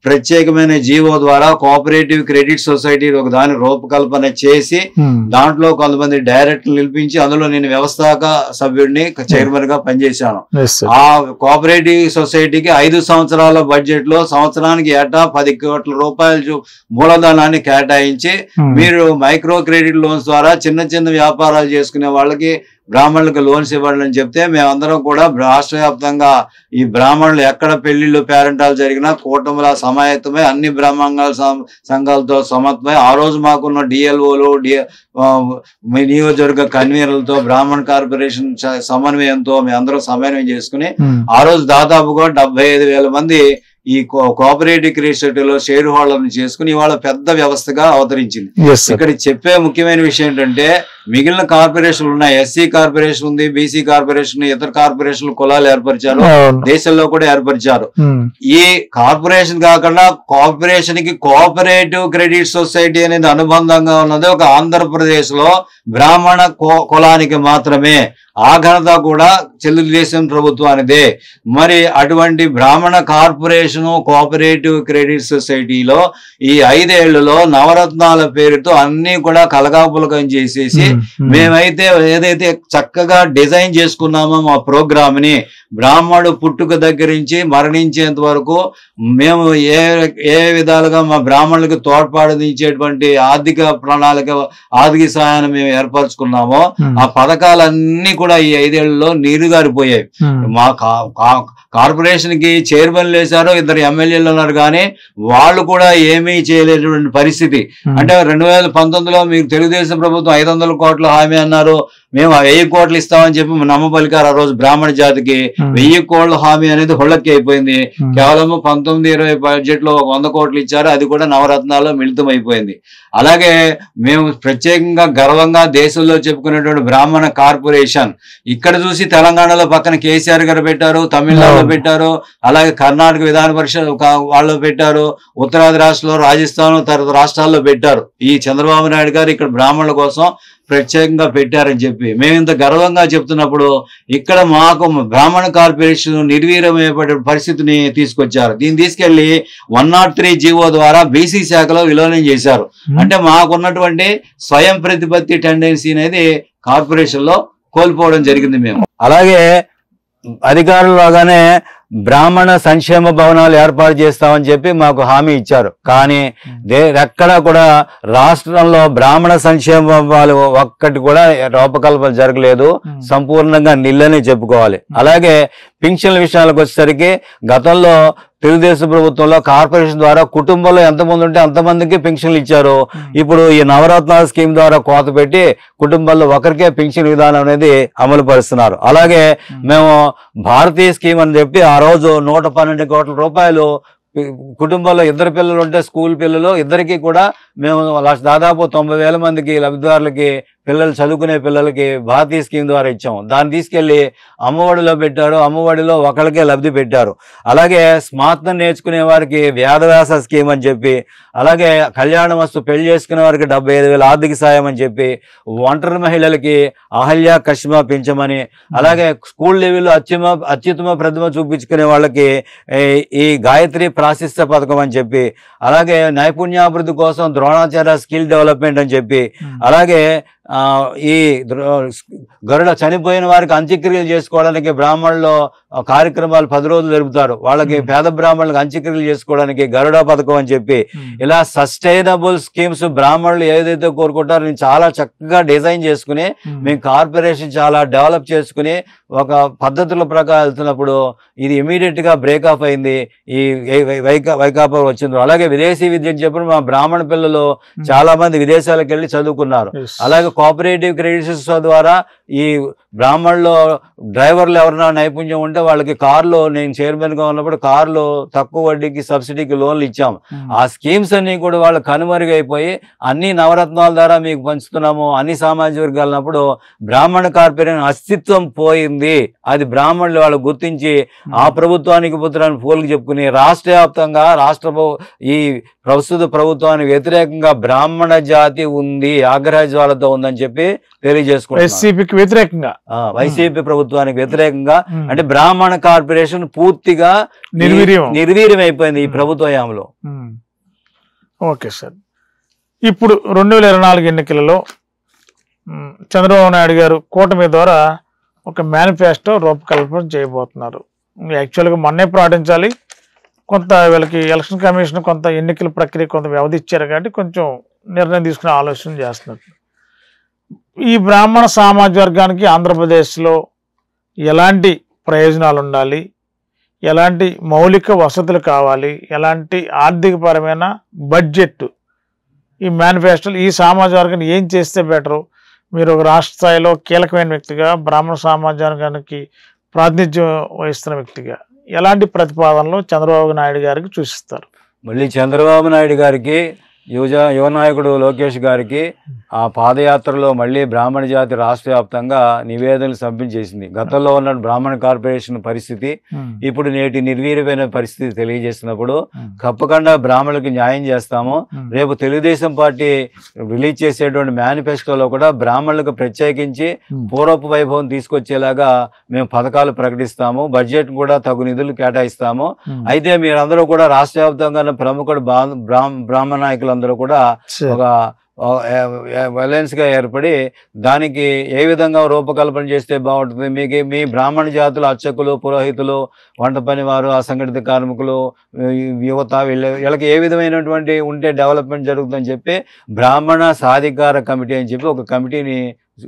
Speaker 3: ప్రత్యేకమైన జీవో ద్వారా కోఆపరేటివ్ క్రెడిట్ సొసైటీ ఒక దాని రూపకల్పన చేసి దాంట్లో కొంతమంది డైరెక్టర్లు నిలిపించి అందులో నేను వ్యవస్థాపక సభ్యుడిని చైర్మన్ గా పనిచేశాను. ఆ కోఆపరేటివ్ సొసైటీకి 5 సంవత్సరాల బడ్జెట్ లో సంవత్సరానికి ఏటా 10 కోట్ల రూపాయలు మూలధనాన్ని కేటాయించి మీరు మైక్రో క్రెడిట్ లోన్స్ ద్వారా చిన్న చిన్న వ్యాపారాలు చేసుకునే వాళ్ళకి బ్రాహ్మణులకు లోన్స్ ఇవ్వండి అని చెప్తే మేమందరం కూడా రాష్ట్ర వ్యాప్తంగా ఈ బ్రాహ్మణులు ఎక్కడ పెళ్లిళ్ళు పేరెంటాలు జరిగినా కూటమిల సమాయత్తమై అన్ని బ్రాహ్మణ సంఘాలతో సమత్మై ఆ రోజు మాకున్న డిఎల్ఓలు నియోజకవర్గ కన్వీనర్లతో బ్రాహ్మణ కార్పొరేషన్ సమన్వయంతో మేమందరం సమన్వయం చేసుకుని ఆ రోజు దాదాపుగా 75,000 మంది ఈ కోఆపరేటివ్ క్రెడిట్ సొసైటీలో షేర్ హోల్డర్ని చేసుకుని ఇవాళ పెద్ద వ్యవస్థగా అవతరించింది. ఇక్కడ చెప్పే ముఖ్యమైన విషయం ఏంటంటే మిగిలిన కార్పొరేషన్లు ఉన్నాయి. ఎస్సీ కార్పొరేషన్ ఉంది, బీసీ కార్పొరేషన్, ఇతర కార్పొరేషన్లు కులాలు ఏర్పరిచారు, దేశంలో కూడా ఏర్పరిచారు. ఈ కార్పొరేషన్ కాకుండా కార్పొరేషన్ కి కోఆపరేటివ్ క్రెడిట్ సొసైటీ అనేది అనుబంధంగా ఉన్నది ఒక ఆంధ్రప్రదేశ్ లో బ్రాహ్మణ కులానికి మాత్రమే. ఆ ఘనత కూడా తెలుగుదేశం ప్రభుత్వానిదే. మరి అటువంటి బ్రాహ్మణ కార్పొరేషన్ కోఆపరేటివ్ క్రెడిట్ సొసైటీలో ఈ 5 ఏళ్లలో నవరత్నాల పేరుతో అన్ని కూడా కలగాపులకం చేసేసి మేమైతే ఏదైతే చక్కగా డిజైన్ చేసుకున్నామో మా ప్రోగ్రామ్ ని బ్రాహ్మణుడు పుట్టుక దగ్గర నుంచి మరణించేంత వరకు మేము ఏ విధాలుగా మా బ్రాహ్మణులకు తోడ్పాటునిచ్చేటువంటి ఆర్థిక ప్రణాళిక ఆర్థిక సహాయాన్ని మేము ఏర్పరచుకున్నామో ఆ పథకాలన్నీ కూడా ఈ 5 ఏళ్లలో నీరుగారిపోయాయి. మా కార్పొరేషన్ కి చైర్మన్ వేశారు, 2 ఎమ్మెల్యేలు ఉన్నారు, కానీ వాళ్ళు కూడా ఏమీ చేయలేనటువంటి పరిస్థితి. అంటే 2019లో మీకు తెలుగుదేశం ప్రభుత్వం 500 కోట్ల హామీ అన్నారు, మేము 1000 కోట్లు ఇస్తామని చెప్పి నమ్మపలికారు. ఆ రోజు బ్రాహ్మణ జాతికి 1000 కోట్ల హామీ అనేది హుళ్ళక్కి అయిపోయింది. కేవలం 19-20 బడ్జెట్ లో 100 కోట్లు ఇచ్చారు, అది కూడా నవరత్నాల్లో మిళితం అయిపోయింది. అలాగే మేము ప్రత్యేకంగా గర్వంగా దేశంలో చెప్పుకునేటువంటి బ్రాహ్మణ కార్పొరేషన్ ఇక్కడ చూసి తెలంగాణలో పక్కన కేసీఆర్ గారు పెట్టారు, తమిళనాడులో పెట్టారు, అలాగే కర్ణాటక విధాన పరిషత్ వాళ్ళు పెట్టారు, ఉత్తరాది రాష్ట్రంలో రాజస్థాన్ తదితర రాష్ట్రాల్లో పెట్టారు. ఈ చంద్రబాబు నాయుడు గారు ఇక్కడ బ్రాహ్మణుల కోసం ప్రత్యేకంగా పెట్టారని చెప్పి మేము ఇంత గర్వంగా చెప్తున్నప్పుడు ఇక్కడ మాకు బ్రాహ్మణ కార్పొరేషన్ నిర్వీర్యమయ్యే పరిస్థితిని తీసుకొచ్చారు. దీన్ని తీసుకెళ్లి 103 జీవో ద్వారా బీసీ శాఖలో విలీనం చేశారు. అంటే మాకున్నటువంటి స్వయం ప్రతిపత్తి టెండెన్సీ అనేది కార్పొరేషన్ లో కోల్పోవడం జరిగింది. మేము
Speaker 2: అలాగే అధికారులు లాగానే బ్రాహ్మణ సంక్షేమ భవనాలు ఏర్పాటు చేస్తామని చెప్పి మాకు హామీ ఇచ్చారు, కానీ ఎక్కడా కూడా రాష్ట్రంలో బ్రాహ్మణ సంక్షేమ భవనాలు ఒక్కటి కూడా రూపకల్పన జరగలేదు, సంపూర్ణంగా నిల్లని చెప్పుకోవాలి. అలాగే పింఛన్ల విషయాలకు వచ్చేసరికి గతంలో తెలుగుదేశం ప్రభుత్వంలో కార్పొరేషన్ ద్వారా కుటుంబంలో ఎంతమంది ఉంటే అంతమందికి పెన్షన్లు ఇచ్చారు. ఇప్పుడు ఈ నవరత్నాల స్కీమ్ ద్వారా కోత పెట్టి కుటుంబాల్లో ఒకరికే పెన్షన్ విధానం అనేది అమలు పరుస్తున్నారు. అలాగే మేము భారతీయ స్కీమ్ అని చెప్పి ఆ రోజు 112 కోట్ల రూపాయలు కుటుంబంలో 2 పిల్లలు ఉంటే స్కూల్ పిల్లలు ఇద్దరికి కూడా మేము దాదాపు 90,000 మందికి లబ్ధిదారులకి పిల్లలు చదువుకునే పిల్లలకి భారతీయ స్కీమ్ ద్వారా ఇచ్చాము. దాన్ని తీసుకెళ్లి అమ్మఒడిలో పెట్టారు, అమ్మఒడిలో ఒకరికే లబ్ధి పెట్టారు. అలాగే స్మార్తం నేర్చుకునే వారికి వ్యాధవ్యాస స్కీమ్ అని చెప్పి, అలాగే కళ్యాణ వస్తు పెళ్లి చేసుకునే వారికి 75,000 ఆర్థిక సాయం అని చెప్పి, ఒంటరి మహిళలకి అహల్య కష్మ పెంచమని, అలాగే స్కూల్ లెవెల్లో అత్యుత్తమ ప్రతిభ చూపించుకునే వాళ్ళకి ఈ గాయత్రి ప్రాశస్త్య పథకం అని చెప్పి, అలాగే నైపుణ్యాభివృద్ధి కోసం ద్రోణాచార్య స్కిల్ డెవలప్మెంట్ అని చెప్పి, అలాగే ఈ గరుడ చనిపోయిన వారికి అంత్యక్రియలు చేసుకోవడానికి బ్రాహ్మణులు కార్యక్రమాలు 10 రోజులు జరుపుతారు. వాళ్ళకి పేద బ్రాహ్మణులకు అంత్యక్రియలు చేసుకోవడానికి గరుడ పథకం అని చెప్పి, ఇలా సస్టైనబుల్ స్కీమ్స్ బ్రాహ్మణులు ఏదైతే కోరుకుంటారో నేను చాలా చక్కగా డిజైన్ చేసుకుని మేము కార్పొరేషన్ చాలా డెవలప్ చేసుకుని ఒక పద్ధతుల ప్రకారం వెళ్తున్నప్పుడు ఇది ఇమీడియట్ గా బ్రేక్ ఆఫ్ అయింది. ఈ వైకాపా వచ్చింది. అలాగే విదేశీ విద్య అని చెప్పి మా బ్రాహ్మణ పిల్లలు చాలా మంది విదేశాలకు వెళ్ళి చదువుకున్నారు. అలాగే కోఆపరేటివ్ క్రెడిట్ సొసైటీ ద్వారా ఈ బ్రాహ్మణులు డ్రైవర్లు ఎవరైనా నైపుణ్యం ఉంటే వాళ్ళకి కార్లు, నేను చైర్మన్ గా ఉన్నప్పుడు కార్లు తక్కువ వడ్డీకి సబ్సిడీకి లోన్లు ఇచ్చాము. ఆ స్కీమ్స్ అన్ని కూడా వాళ్ళు కనుమరుగైపోయి అన్ని నవరత్నాల ద్వారా మీకు పంచుతున్నాము అన్ని సామాజిక వర్గాలన్నప్పుడు బ్రాహ్మణ కార్పొరేషన్ అస్తిత్వం పోయింది. అది బ్రాహ్మణులు వాళ్ళు గుర్తించి ఆ ప్రభుత్వానికి పుత్రాన్ని పోలికి చెప్పుకుని రాష్ట్ర వ్యాప్తంగా ఈ ప్రస్తుత ప్రభుత్వానికి వ్యతిరేకంగా బ్రాహ్మణ జాతి ఉంది, ఆగ్రహ జ్వాలతో ఉందని చెప్పి తెలియజేసుకుంటున్నారు.
Speaker 1: ఎస్సీపీకి వ్యతిరేకంగా,
Speaker 2: వైసీపీ ప్రభుత్వానికి వ్యతిరేకంగా. అంటే బ్రాహ్మణ కార్పొరేషన్ పూర్తిగా నిర్వీర్యం అయిపోయింది ఈ ప్రభుత్వ హయాంలో.
Speaker 1: Okay sir. ఇప్పుడు 2024 ఎన్నికలలో చంద్రబాబు నాయుడు గారు కూటమి ద్వారా ఒక మేనిఫెస్టో రూపకల్పన చేయబోతున్నారు. యాక్చువల్గా మొన్నే ప్రకటించాలి, కొంత వీళ్ళకి ఎలక్షన్ కమిషన్ కొంత ఎన్నికల ప్రక్రియ కొంత వ్యవధి ఇచ్చారు కాబట్టి కొంచెం నిర్ణయం తీసుకునే ఆలోచన చేస్తున్నారు. ఈ బ్రాహ్మణ సామాజిక వర్గానికి ఆంధ్రప్రదేశ్లో ఎలాంటి ప్రయోజనాలు ఉండాలి, ఎలాంటి మౌలిక వసతులు కావాలి, ఎలాంటి ఆర్థికపరమైన బడ్జెట్ ఈ మేనిఫెస్టోలో ఈ సామాజిక వర్గాన్ని ఏం చేస్తే బెటరు, మీరు ఒక రాష్ట్ర స్థాయిలో కీలకమైన వ్యక్తిగా బ్రాహ్మణ సామాజిక వర్గానికి ప్రాతినిధ్యం వహిస్తున్న వ్యక్తిగా ఎలాంటి ప్రతిపాదనలు చంద్రబాబు నాయుడు గారికి సూచిస్తారు?
Speaker 2: మళ్ళీ చంద్రబాబు నాయుడు గారికి యువ నాయకుడు లోకేష్ గారికి ఆ పాదయాత్రలో మళ్ళీ బ్రాహ్మణ జాతి రాష్ట్ర వ్యాప్తంగా నివేదనలు సబ్మిట్ చేసింది. గతంలో ఉన్న బ్రాహ్మణ కార్పొరేషన్ పరిస్థితి ఇప్పుడు నేటి నిర్వీర్యమైన పరిస్థితి తెలియజేసినప్పుడు తప్పకుండా బ్రాహ్మణులకు న్యాయం చేస్తాము. రేపు తెలుగుదేశం పార్టీ రిలీజ్ చేసేటువంటి మేనిఫెస్టోలో కూడా బ్రాహ్మణులకు ప్రత్యేకించి పూర్వపు వైభవం తీసుకొచ్చేలాగా మేము పథకాలు ప్రకటిస్తాము, బడ్జెట్ కూడా తగు నిధులు కేటాయిస్తాము. అయితే మీరందరూ కూడా రాష్ట్ర వ్యాప్తంగా ప్రముఖుడు బ్రాహ్మణ నాయకులు అందరూ కూడా ఒక వైలెన్స్ గా ఏర్పడి దానికి ఏ విధంగా రూపకల్పన చేస్తే బాగుంటుంది, మీ బ్రాహ్మణ జాతుల అర్చకులు, పురోహితులు, వంట పని వారు, అసంఘటిత కార్మికులు, యువత వీళ్ళకి ఏ విధమైనటువంటి ఉంటే డెవలప్మెంట్ జరుగుతుందని చెప్పి బ్రాహ్మణ సాధికార కమిటీ అని చెప్పి ఒక కమిటీని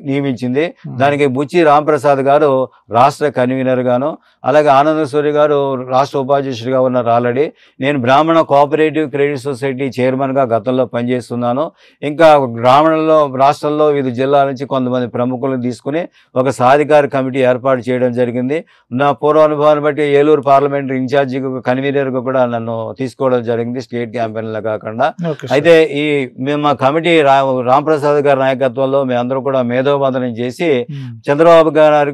Speaker 2: నియమించింది. దానికి బుచ్చి రాంప్రసాద్ గారు రాష్ట్ర కన్వీనర్ గాను, అలాగే ఆనందసూరి గారు రాష్ట్ర ఉపాధ్యక్షుడిగా ఉన్నారు ఆల్రెడీ. నేను బ్రాహ్మణ కోఆపరేటివ్ క్రెడిట్ సొసైటీ చైర్మన్గా గతంలో పనిచేస్తున్నాను. ఇంకా బ్రాహ్మణుల్లో రాష్ట్రంలో వివిధ జిల్లాల నుంచి కొంతమంది ప్రముఖులను తీసుకుని ఒక సాధికార కమిటీ ఏర్పాటు చేయడం జరిగింది. నా పూర్వానుభవాన్ని బట్టి ఏలూరు పార్లమెంటరీ ఇన్ఛార్జి కన్వీనర్గా కూడా నన్ను తీసుకోవడం జరిగింది, స్టేట్ క్యాంపెయిన్లో కాకుండా. అయితే మేము మా కమిటీ రాంప్రసాద్ గారి నాయకత్వంలో మేమందరూ కూడా మేధోమథనం చేసి చంద్రబాబు గారి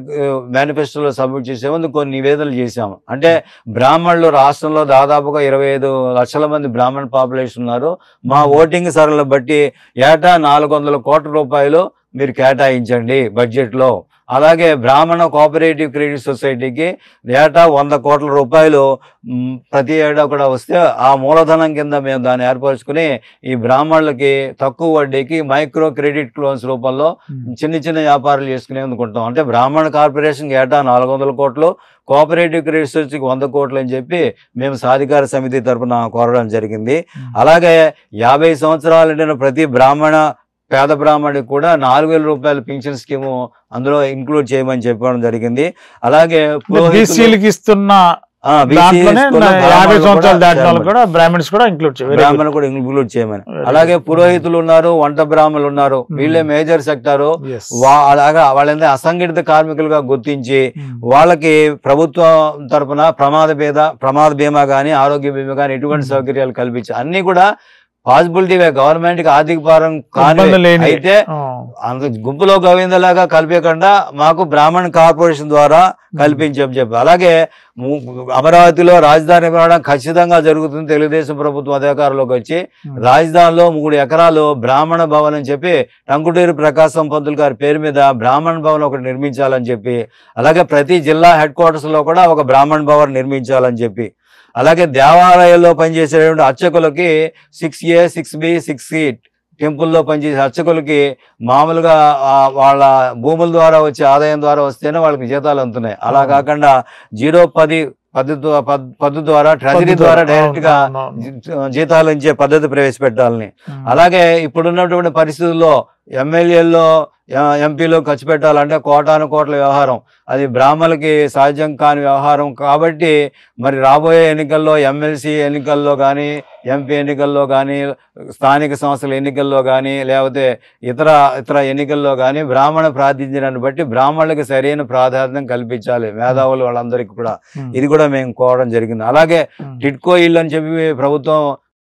Speaker 2: మేనిఫెస్టోలో సబ్మిట్ చేసే ముందు కొన్ని నివేదనలు చేశాము. అంటే బ్రాహ్మణులు రాష్ట్రంలో దాదాపుగా 25 లక్షల మంది బ్రాహ్మణ పాపులేషన్ ఉన్నారు. మా ఓటింగ్ సరళను బట్టి ఏటా 400 కోట్ల రూపాయలు మీరు కేటాయించండి బడ్జెట్లో. అలాగే బ్రాహ్మణ కోఆపరేటివ్ క్రెడిట్ సొసైటీకి ఏటా 100 కోట్ల రూపాయలు ప్రతి ఏటా కూడా వస్తే ఆ మూలధనం కింద మేము దాన్ని ఏర్పరచుకుని ఈ బ్రాహ్మణులకి తక్కువ వడ్డీకి మైక్రో క్రెడిట్ లోన్స్ రూపంలో చిన్న చిన్న వ్యాపారాలు చేసుకునే అనుకుంటాం. అంటే బ్రాహ్మణ కార్పొరేషన్కి ఏటా 400 కోట్లు, కోఆపరేటివ్ క్రెడిట్ సొసైటీకి 100 కోట్లు అని చెప్పి మేము సాధికార సమితి తరఫున కోరడం జరిగింది. అలాగే 50 సంవత్సరాలు నిండిన ప్రతి పేద బ్రాహ్మణుడికి కూడా 4,000 రూపాయల పింఛన్ స్కీము అందులో ఇంక్లూడ్ చేయమని చెప్పడం జరిగింది. అలాగే
Speaker 1: ఇస్తున్న 50 సంవత్సరాలు దాటిన వాళ్ళు కూడా బ్రాహ్మణ్స్ కూడా ఇంక్లూడ్
Speaker 2: చేయమని. అలాగే పురోహితులు ఉన్నారు, వంట బ్రాహ్మణులు ఉన్నారు, వీళ్ళే మేజర్ సెక్టారు. అలాగా వాళ్ళందరూ అసంఘటిత కార్మికులుగా గుర్తించి వాళ్ళకి ప్రభుత్వం తరఫున ప్రమాద బీమా కానీ, ఆరోగ్య బీమా కానీ ఎటువంటి సౌకర్యాలు కల్పించి అన్ని కూడా పాసిబిలిటీ గవర్నమెంట్ కి ఆర్థిక భారం కానీ అయితే గుంపులో గోవిందలాగా కల్పించకుండా మాకు బ్రాహ్మణ కార్పొరేషన్ ద్వారా కల్పించని చెప్పి. అలాగే అమరావతిలో రాజధాని నిర్మాణం ఖచ్చితంగా జరుగుతుంది. తెలుగుదేశం ప్రభుత్వం అధికారంలోకి వచ్చి రాజధానిలో 3 ఎకరాలు బ్రాహ్మణ భవన్ అని చెప్పి టంకుటూరి ప్రకాశం పంతులు గారి పేరు మీద బ్రాహ్మణ భవన్ ఒకటి నిర్మించాలని చెప్పి, అలాగే ప్రతి జిల్లా హెడ్ క్వార్టర్స్ లో కూడా ఒక బ్రాహ్మణ భవన్ నిర్మించాలని చెప్పి, అలాగే దేవాలయాల్లో పనిచేసేటువంటి అర్చకులకి 6A, 6B, 6C టెంపుల్లో పనిచేసే అర్చకులకి మామూలుగా వాళ్ళ భూముల ద్వారా వచ్చే ఆదాయం ద్వారా వస్తేనే వాళ్ళకి జీతాలు అందుతున్నాయి. అలా కాకుండా 0-10 పద్ధతి ద్వారా ట్రెజరీ ద్వారా డైరెక్ట్ గా జీతాలు ఇచ్చే పద్ధతి ప్రవేశపెట్టాలని. అలాగే ఇప్పుడున్నటువంటి పరిస్థితుల్లో ఎమ్మెల్యేల్లో ఎంపీలో ఖర్చు పెట్టాలంటే కోటాను కోట్ల వ్యవహారం, అది బ్రాహ్మణులకి సాధ్యం కాని వ్యవహారం. కాబట్టి మరి రాబోయే ఎన్నికల్లో ఎమ్మెల్సీ ఎన్నికల్లో కానీ, ఎంపీ ఎన్నికల్లో కానీ, స్థానిక సంస్థల ఎన్నికల్లో కానీ, లేకపోతే ఇతర ఎన్నికల్లో కానీ బ్రాహ్మణ ప్రాతినిధ్యాన్ని బట్టి బ్రాహ్మణులకి సరైన ప్రాధాన్యం కల్పించాలి, మేధావులు వాళ్ళందరికీ కూడా. ఇది కూడా మేము కోరడం జరిగింది. అలాగే టిడ్కో ఇల్లు అని చెప్పి ప్రభుత్వం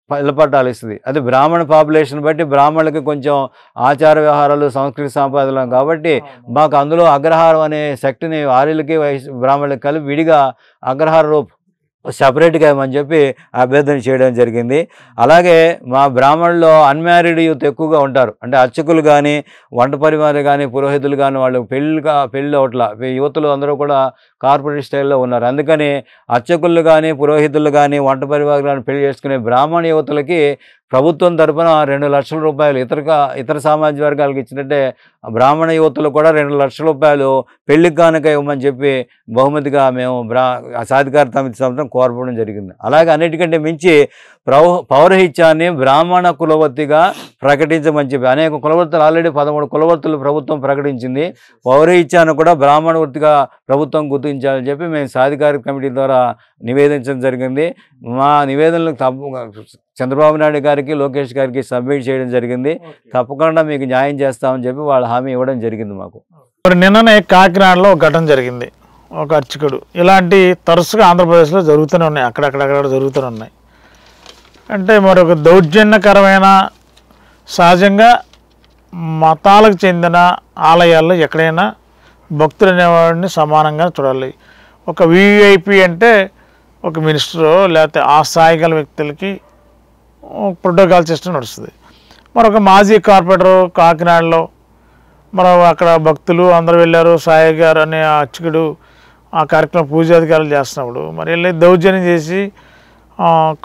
Speaker 2: ఇళ్ల పట్టాలు ఇస్తుంది. అది బ్రాహ్మణ పాపులేషన్ బట్టి బ్రాహ్మణులకి కొంచెం ఆచార వ్యవహారాలు, సంస్కృతి సంపాదనలు కాబట్టి మాకు అందులో అగ్రహారం అనే శక్తిని ఆర్యులకి బ్రాహ్మణులకి కలిపి విడిగా అగ్రహార సపరేట్గా ఇవ్వమని చెప్పి అభ్యర్థన చేయడం జరిగింది. అలాగే మా బ్రాహ్మణుల్లో అన్మ్యారీడ్ యూత్ ఎక్కువగా ఉంటారు. అంటే అర్చకులు కానీ, వంట పరివారు కానీ, పురోహితులు కానీ వాళ్ళు పెళ్ళి అవట్ల యువతులు అందరూ కూడా కార్పొరేట్ స్టైల్లో ఉన్నారు. అందుకని అర్చకులు కానీ, పురోహితులు కానీ, వంట పరివారు కానీ పెళ్లి చేసుకునే బ్రాహ్మణ యువతులకి ప్రభుత్వం తరఫున 2 లక్షల రూపాయలు ఇతర సామాజిక వర్గాలకు ఇచ్చినట్టే బ్రాహ్మణ యువతులు కూడా 2 లక్షల రూపాయలు పెళ్లి కానుక ఇవ్వమని చెప్పి బహుమతిగా మేము సాధికార సమితి సంవత్సరం కోరపడం జరిగింది. అలాగే అన్నిటికంటే మించి పౌరహిత్యాన్ని బ్రాహ్మణ కులవృత్తిగా ప్రకటించమని చెప్పి అనేక కులవృత్తులు ఆల్రెడీ 13 కులవృత్తులు ప్రభుత్వం ప్రకటించింది. పౌరహిత్యాన్ని కూడా బ్రాహ్మణ వృత్తిగా ప్రభుత్వం గుర్తించాలని చెప్పి మేము సాధికార కమిటీ ద్వారా నివేదించడం జరిగింది. మా నివేదనలు చంద్రబాబు నాయుడు గారికి, లోకేష్ గారికి సబ్మిట్ చేయడం జరిగింది. తప్పకుండా మీకు న్యాయం చేస్తామని చెప్పి వాళ్ళు హామీ ఇవ్వడం జరిగింది మాకు.
Speaker 1: మరి నిన్ననే కాకినాడలో ఒక ఘటన జరిగింది. ఒక అర్చకుడు ఇలాంటి తరచుగా ఆంధ్రప్రదేశ్లో జరుగుతూనే ఉన్నాయి, అక్కడక్కడ జరుగుతూనే ఉన్నాయి. అంటే మరి ఒక దౌర్జన్యకరమైన సహజంగా మతాలకు చెందిన ఆలయాల్లో ఎక్కడైనా భక్తులు అనేవాడిని సమానంగా చూడాలి. ఒక విఐపి అంటే ఒక మినిస్టరో లేకపోతే ఆ స్థాయి గల వ్యక్తులకి ప్రోటోకాల్ సిస్టమ్ నడుస్తుంది. మరొక మాజీ కార్పొరేటరు కాకినాడలో అక్కడ భక్తులు అందరూ వెళ్ళారు. సాయి గారు అనే అర్చకుడు ఆ కార్యక్రమం పూజాధికారులు చేస్తున్నప్పుడు మరి వెళ్ళి దౌర్జన్యం చేసి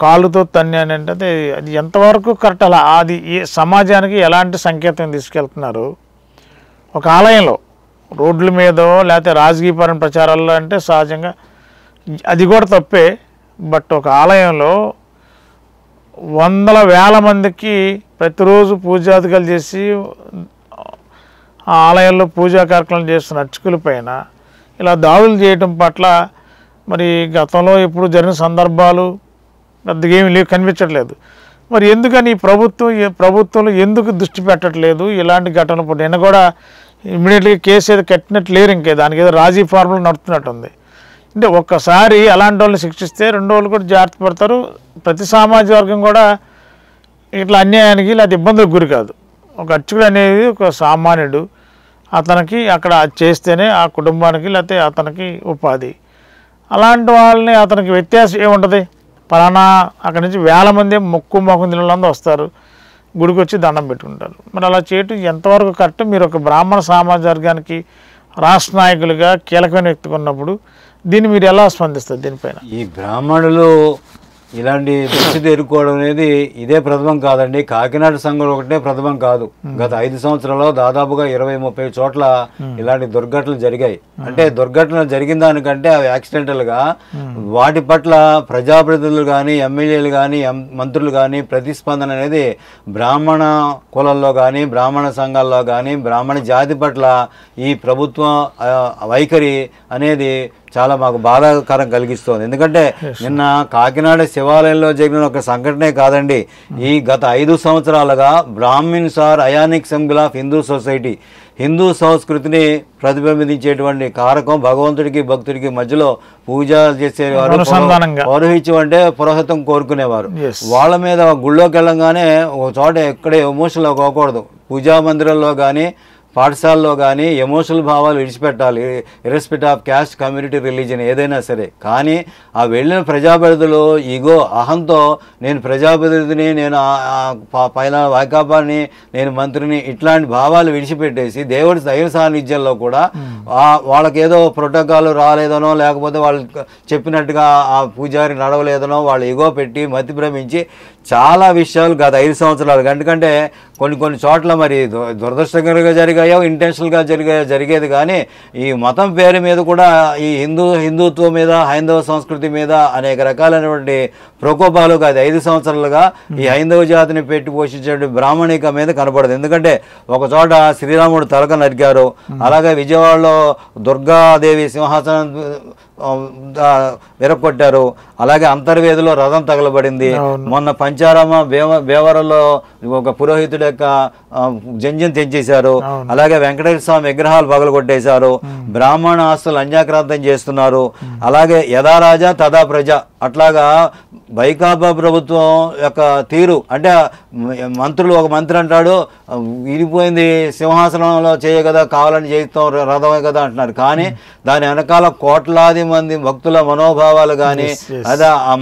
Speaker 1: కాళ్ళతో తన్ని అని అంటే అది ఎంతవరకు కరెక్ట్? అలా అది సమాజానికి ఎలాంటి సంకేతం తీసుకెళ్తున్నారు? ఒక ఆలయంలో రోడ్ల మీదో లేకపోతే రాజకీయపరమైన ప్రచారాల్లో అంటే సహజంగా అది కూడా తప్పే. బట్ ఒక ఆలయంలో వేల మందికి ప్రతిరోజు పూజాధికారులు చేసి ఆ ఆలయాల్లో పూజా కార్యక్రమాలు చేస్తున్న అర్చకుల పైన ఇలా దాడులు చేయటం పట్ల మరి గతంలో ఎప్పుడు జరిగిన సందర్భాలు పెద్దగా ఏమి లేవు, కనిపించట్లేదు. మరి ఎందుకని ప్రభుత్వంలో ఎందుకు దృష్టి పెట్టట్లేదు ఇలాంటి ఘటనలు? నిన్న కూడా ఇమ్మీడియట్గా కేసు ఏదో కట్టినట్టు లేరు, ఇంకే దానికి ఏదో రాజీ ఫార్ములా నడుపుతున్నట్టుంది. అంటే ఒక్కసారి అలాంటి వాళ్ళని శిక్షిస్తే 2 రోజులు కూడా జాగ్రత్త పడతారు. ప్రతి సామాజిక వర్గం కూడా ఇట్లా అన్యాయానికి లేదా ఇబ్బందులకు గురి కాదు. ఒక అర్చకుడు అనేది ఒక సామాన్యుడు, అతనికి అక్కడ చేస్తేనే ఆ కుటుంబానికి లేకపోతే అతనికి ఉపాధి. అలాంటి వాళ్ళని అతనికి వ్యత్యాసం ఏముంటుంది? పలానా అక్కడి నుంచి వేల మంది మొక్కుం తినలందరూ వస్తారు, గుడికి వచ్చి దండం పెట్టుకుంటారు. మరి అలా చేయటం ఎంతవరకు కరెక్ట్? మీరు ఒక బ్రాహ్మణ సామాజిక వర్గానికి రాష్ట్ర నాయకులుగా కీలకమైన వ్యక్తిగా ఉన్నప్పుడు దీన్ని మీరు ఎలా స్పందిస్తారు? దీనిపైన
Speaker 2: ఈ బ్రాహ్మణులు ఇలాంటి దుస్థితి ఎదుర్కోవడం అనేది ఇదే ప్రథమం కాదండి. కాకినాడ సంఘంలో ఒకటే ప్రథమం కాదు. గత 5 సంవత్సరాల్లో దాదాపుగా 20-30 చోట్ల ఇలాంటి దుర్ఘటనలు జరిగాయి. అంటే దుర్ఘటనలు జరిగిన దానికంటే అవి యాక్సిడెంటల్గా వాటి పట్ల ప్రజాప్రతినిధులు కానీ, ఎమ్మెల్యేలు కానీ, మంత్రులు కానీ ప్రతిస్పందన అనేది బ్రాహ్మణ కులంలో కానీ, బ్రాహ్మణ సంఘాల్లో కానీ, బ్రాహ్మణ జాతి పట్ల ఈ ప్రభుత్వం వైఖరి అనేది చాలా మాకు బాధాకరం కలిగిస్తుంది. ఎందుకంటే నిన్న కాకినాడ శివాలయంలో జరిగిన ఒక సంఘటనే కాదండి, ఈ గత 5 సంవత్సరాలుగా Brahmins are iconic symbol of Hindu society, Hindu సంస్కృతిని ప్రతిబింబించేటువంటి కారకం భగవంతుడికి భక్తుడికి మధ్యలో పూజలు చేసేవారు. పౌరోహిత్యం అంటే పురోహితం కోరుకునేవారు. వాళ్ళ మీద గుళ్ళోకి వెళ్ళంగానే ఒక చోట ఎక్కడే ఎమోషనల్ అవ్వకూడదు. పూజా మందిరాల్లో కానీ, పాఠశాలలో కానీ ఎమోషనల్ భావాలు విడిచిపెట్టాలి, ఇర్రెస్పెక్ట్ ఆఫ్ క్యాస్ట్, కమ్యూనిటీ, రిలీజన్ ఏదైనా సరే. కానీ ఆ వెళ్ళిన ప్రజాప్రతినిధులు ఈగో అహంతో నేను ప్రజాప్రతినిధిని, నేను పైన వైకాపాని, నేను మంత్రిని, ఇట్లాంటి భావాలు విడిచిపెట్టేసి దేవుడి దైవ సాన్నిధ్యంలో కూడా వాళ్ళకేదో ప్రోటోకాల్ రాలేదనో లేకపోతే వాళ్ళు చెప్పినట్టుగా ఆ పూజారి నడవలేదనో వాళ్ళు ఈగో పెట్టి మతి భ్రమించి చాలా విషయాలు గత 5 సంవత్సరాలు, ఎందుకంటే కొన్ని చోట్ల మరి దురదృష్టకరంగా జరిగాయో ఇంటెన్షనల్గా జరిగేది. కానీ ఈ మతం పేరు మీద కూడా ఈ హిందుత్వం మీద, హైందవ సంస్కృతి మీద అనేక రకాలైనటువంటి ప్రకోపాలు గత 5 సంవత్సరాలుగా ఈ హైందవ జాతిని పెట్టి పోషించే బ్రాహ్మణిక మీద కనపడదు. ఎందుకంటే ఒక చోట శ్రీరాముడు తలక నరికారు, అలాగే విజయవాడలో దుర్గాదేవి సింహాసనం విరగొట్టారు, అలాగే అంతర్వేదిలో రథం తగలబడింది. మొన్న పంచారామ భీమవరంలో ఒక పురోహితుడి యొక్క జంజం తెంచేశారు, అలాగే వెంకటేశ్వర స్వామి విగ్రహాలు పగలగొట్టేశారు, బ్రాహ్మణ ఆస్తులు అన్యాక్రాంతం చేస్తున్నారు, అలాగే యథా రాజా తదా ప్రజ. అట్లాగా వైకాపా ప్రభుత్వం యొక్క తీరు అంటే మంత్రులు, ఒక మంత్రి అంటాడు విడిపోయింది సింహాసనంలో చేయ కదా, కావాలని చేయిస్తాం రథమే కదా అంటున్నారు. కానీ దాని వెనకాల కోట్లాది
Speaker 3: మంది భక్తుల మనోభావాలు కానీ అదే ఆ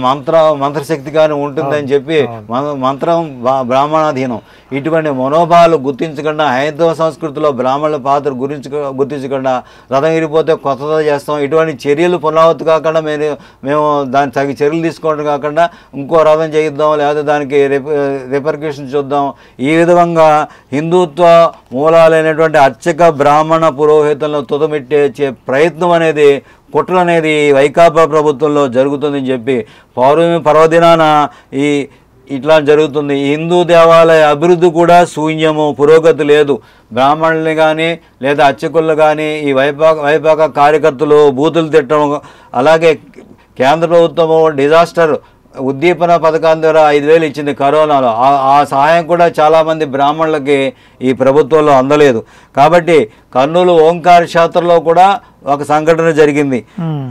Speaker 3: మంత్రశక్తి కానీ ఉంటుందని చెప్పి మంత్రం బ్రాహ్మణాధీనం. ఇటువంటి మనోభావాలు గుర్తించకుండా హైందవ సంస్కృతిలో బ్రాహ్మణుల పాత్ర గుర్తించకుండా రథం ఇరిపోతే కొత్తగా చేస్తాం, ఇటువంటి చర్యలు పునరావృతి కాకుండా మేము దానికి తగిన చర్యలు తీసుకోవడం కాకుండా ఇంకో రథం చేయిద్దాం, లేదా దానికి రిపర్క్యూషన్ చూద్దాం. ఈ విధంగా హిందుత్వ మూలాలైనటువంటి అర్చక బ్రాహ్మణ పురోహితులను తుదమిట్టే ప్రయత్నం అనేది, కుట్ర అనేది వైకాపా ప్రభుత్వంలో జరుగుతుందని చెప్పి పౌర్ణమి పర్వదినాన ఇట్లా జరుగుతుంది. హిందూ దేవాలయ అభివృద్ధి కూడా శూన్యము, పురోగతి లేదు. బ్రాహ్మణుల్ని కానీ లేదా అర్చకులు కానీ ఈ వైపాక కార్యకర్తలు బూతులు తిట్టడం, అలాగే కేంద్ర ప్రభుత్వము డిజాస్టర్ ఉద్దీపన పథకం ద్వారా 5,000 ఇచ్చింది కరోనాలో. ఆ సహాయం కూడా చాలామంది బ్రాహ్మణులకి ఈ ప్రభుత్వంలో అందలేదు. కాబట్టి కర్నూలు ఓంకార క్షేత్రంలో కూడా ఒక సంఘటన జరిగింది.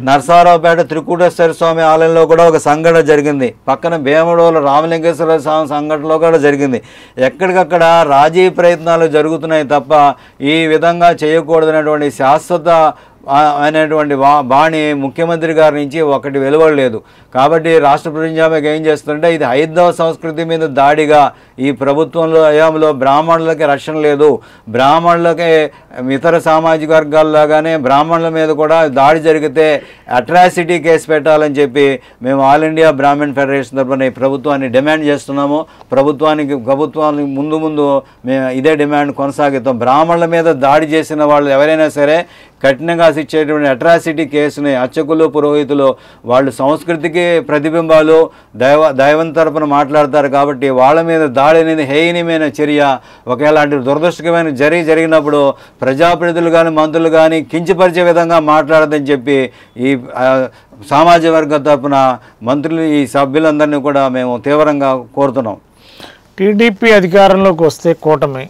Speaker 3: నరసారావుపేట త్రికూటేశ్వర స్వామి ఆలయంలో కూడా ఒక సంఘటన జరిగింది. పక్కన భీమడోలు రామలింగేశ్వర స్వామి సంఘటనలో కూడా జరిగింది. ఎక్కడికక్కడ రాజీ ప్రయత్నాలు జరుగుతున్నాయి తప్ప ఈ విధంగా చేయకూడదనేటువంటి శాశ్వత అనేటువంటి బాణి ముఖ్యమంత్రి గారి నుంచి ఒకటి వెలువడలేదు. కాబట్టి రాష్ట్ర ప్రజాస్వామ్యం ఏం చేస్తుంటే ఇది హైందవ సంస్కృతి మీద దాడిగా, ఈ ప్రభుత్వంలో హయాంలో బ్రాహ్మణులకి రక్షణ లేదు, బ్రాహ్మణులకి ఇతర సామాజిక వర్గాల్లాగానే బ్రాహ్మణుల మీద కూడా దాడి జరిగితే అట్రాసిటీ కేసు పెట్టాలని చెప్పి మేము ఆల్ ఇండియా బ్రాహ్మణ్ ఫెడరేషన్ తరఫున ఈ ప్రభుత్వాన్ని డిమాండ్ చేస్తున్నాము. ప్రభుత్వానికి ముందు మేము ఇదే డిమాండ్ కొనసాగిస్తాం. బ్రాహ్మణుల మీద దాడి చేసిన వాళ్ళు ఎవరైనా సరే కఠినంగా శిక్షేటువంటి అట్రాసిటీ కేసుని అర్చకులు పురోహితులు వాళ్ళు సంస్కృతికి ప్రతిబింబాలు దైవం తరపున మాట్లాడతారు. కాబట్టి వాళ్ళ మీద దాడి అనేది హేయనీయమైన చర్య. ఒకేలాంటి దురదృష్టకరమైన జరిగినప్పుడు ప్రజాప్రతినిధులు కానీ మంత్రులు కానీ కించపరిచే విధంగా మాట్లాడదని చెప్పి ఈ సామాజిక వర్గం తరపున మంత్రులు ఈ సభ్యులందరినీ కూడా మేము తీవ్రంగా కోరుతున్నాం.
Speaker 1: టీడీపీ అధికారంలోకి వస్తే కూటమి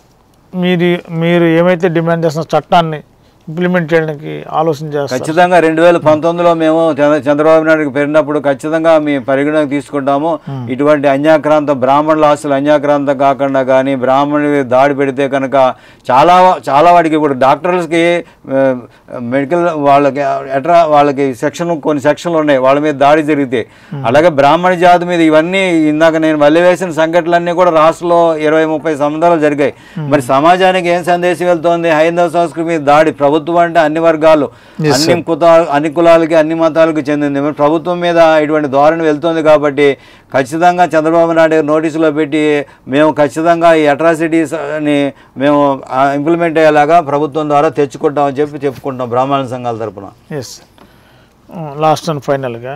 Speaker 1: మీరు ఏమైతే డిమాండ్ చేస్తున్న చట్టాన్ని ఇంప్లిమెంట్ చేయడానికి ఆలోచన చేస్తారు?
Speaker 3: ఖచ్చితంగా 2019లో మేము చంద్రబాబు నాయుడుకి పెరిగినప్పుడు ఖచ్చితంగా మేము పరిగణలోకి తీసుకుంటాము. ఇటువంటి అన్యాక్రాంత బ్రాహ్మణుల ఆస్తులు అన్యాక్రాంతం కాకుండా కానీ బ్రాహ్మణుడి దాడి పెడితే కనుక చాలా వాడికి ఇప్పుడు డాక్టర్స్కి మెడికల్ వాళ్ళకి కొన్ని సెక్షన్లు ఉన్నాయి, వాళ్ళ మీద దాడి జరిగితే. అలాగే బ్రాహ్మణ జాతి మీద ఇవన్నీ ఇందాక నేను మళ్ళీ వేసిన సంఘటనలన్నీ కూడా రాష్ట్రంలో 20-30 సంవత్సరాలు జరిగాయి. మరి సమాజానికి ఏం సందేశం వెళ్తోంది? హైందవ సంస్కృతి మీద దాడి. ప్రభుత్వం అంటే అన్ని వర్గాలు, అన్ని కులాలకి అన్ని మతాలకు చెందింది. ప్రభుత్వం మీద ఇటువంటి ధోరణి వెళ్తుంది. కాబట్టి ఖచ్చితంగా చంద్రబాబు నాయుడు నోటీసులో పెట్టి మేము ఖచ్చితంగా ఈ అట్రాసిటీస్ అని మేము ఇంప్లిమెంట్ అయ్యేలాగా ప్రభుత్వం ద్వారా తెచ్చుకుంటామని చెప్పుకుంటాం బ్రాహ్మణ సంఘాల తరఫున.
Speaker 1: ఎస్, లాస్ట్ అండ్ ఫైనల్గా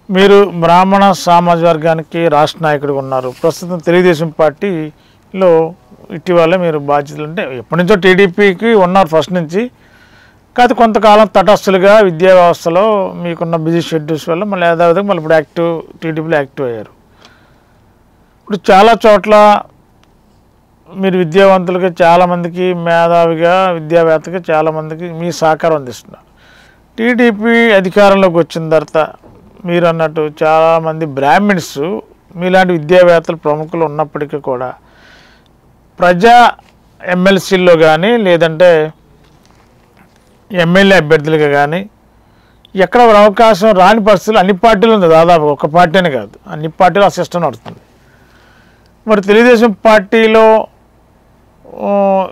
Speaker 1: మీరు బ్రాహ్మణ సామాజిక వర్గానికి రాష్ట్ర నాయకుడిగా ఉన్నారు. ప్రస్తుతం తెలుగుదేశం పార్టీలో ఇటీవల మీరు బాధ్యతలు అంటే ఎప్పటి నుంచో టీడీపీకి ఉన్నారు ఫస్ట్ నుంచి, కాదు కొంతకాలం తటస్థులుగా విద్యా వ్యవస్థలో మీకున్న బిజీ షెడ్యూల్స్ వల్ల మళ్ళీ యథావిధంగా మళ్ళీ ఇప్పుడు టీడీపీలో యాక్టివ్ అయ్యారు. ఇప్పుడు చాలా చోట్ల మీరు విద్యావంతులకి చాలామందికి మేధావిగా విద్యావేత్తగా చాలామందికి మీ సహకారం అందిస్తున్నారు. టీడీపీ అధికారంలోకి వచ్చిన తర్వాత మీరు అన్నట్టు చాలామంది బ్రాహ్మిన్స్ మీలాంటి విద్యావేత్తలు ప్రముఖులు ఉన్నప్పటికీ కూడా ప్రజా ఎమ్మెల్సీల్లో కానీ లేదంటే ఎమ్మెల్యే అభ్యర్థులుగా కానీ ఎక్కడ అవకాశం రాని పరిస్థితులు అన్ని పార్టీలు ఉంది. దాదాపు ఒక పార్టీనే కాదు, అన్ని పార్టీలు ఆ సిస్టమ్ నడుస్తుంది. మరి తెలుగుదేశం పార్టీలో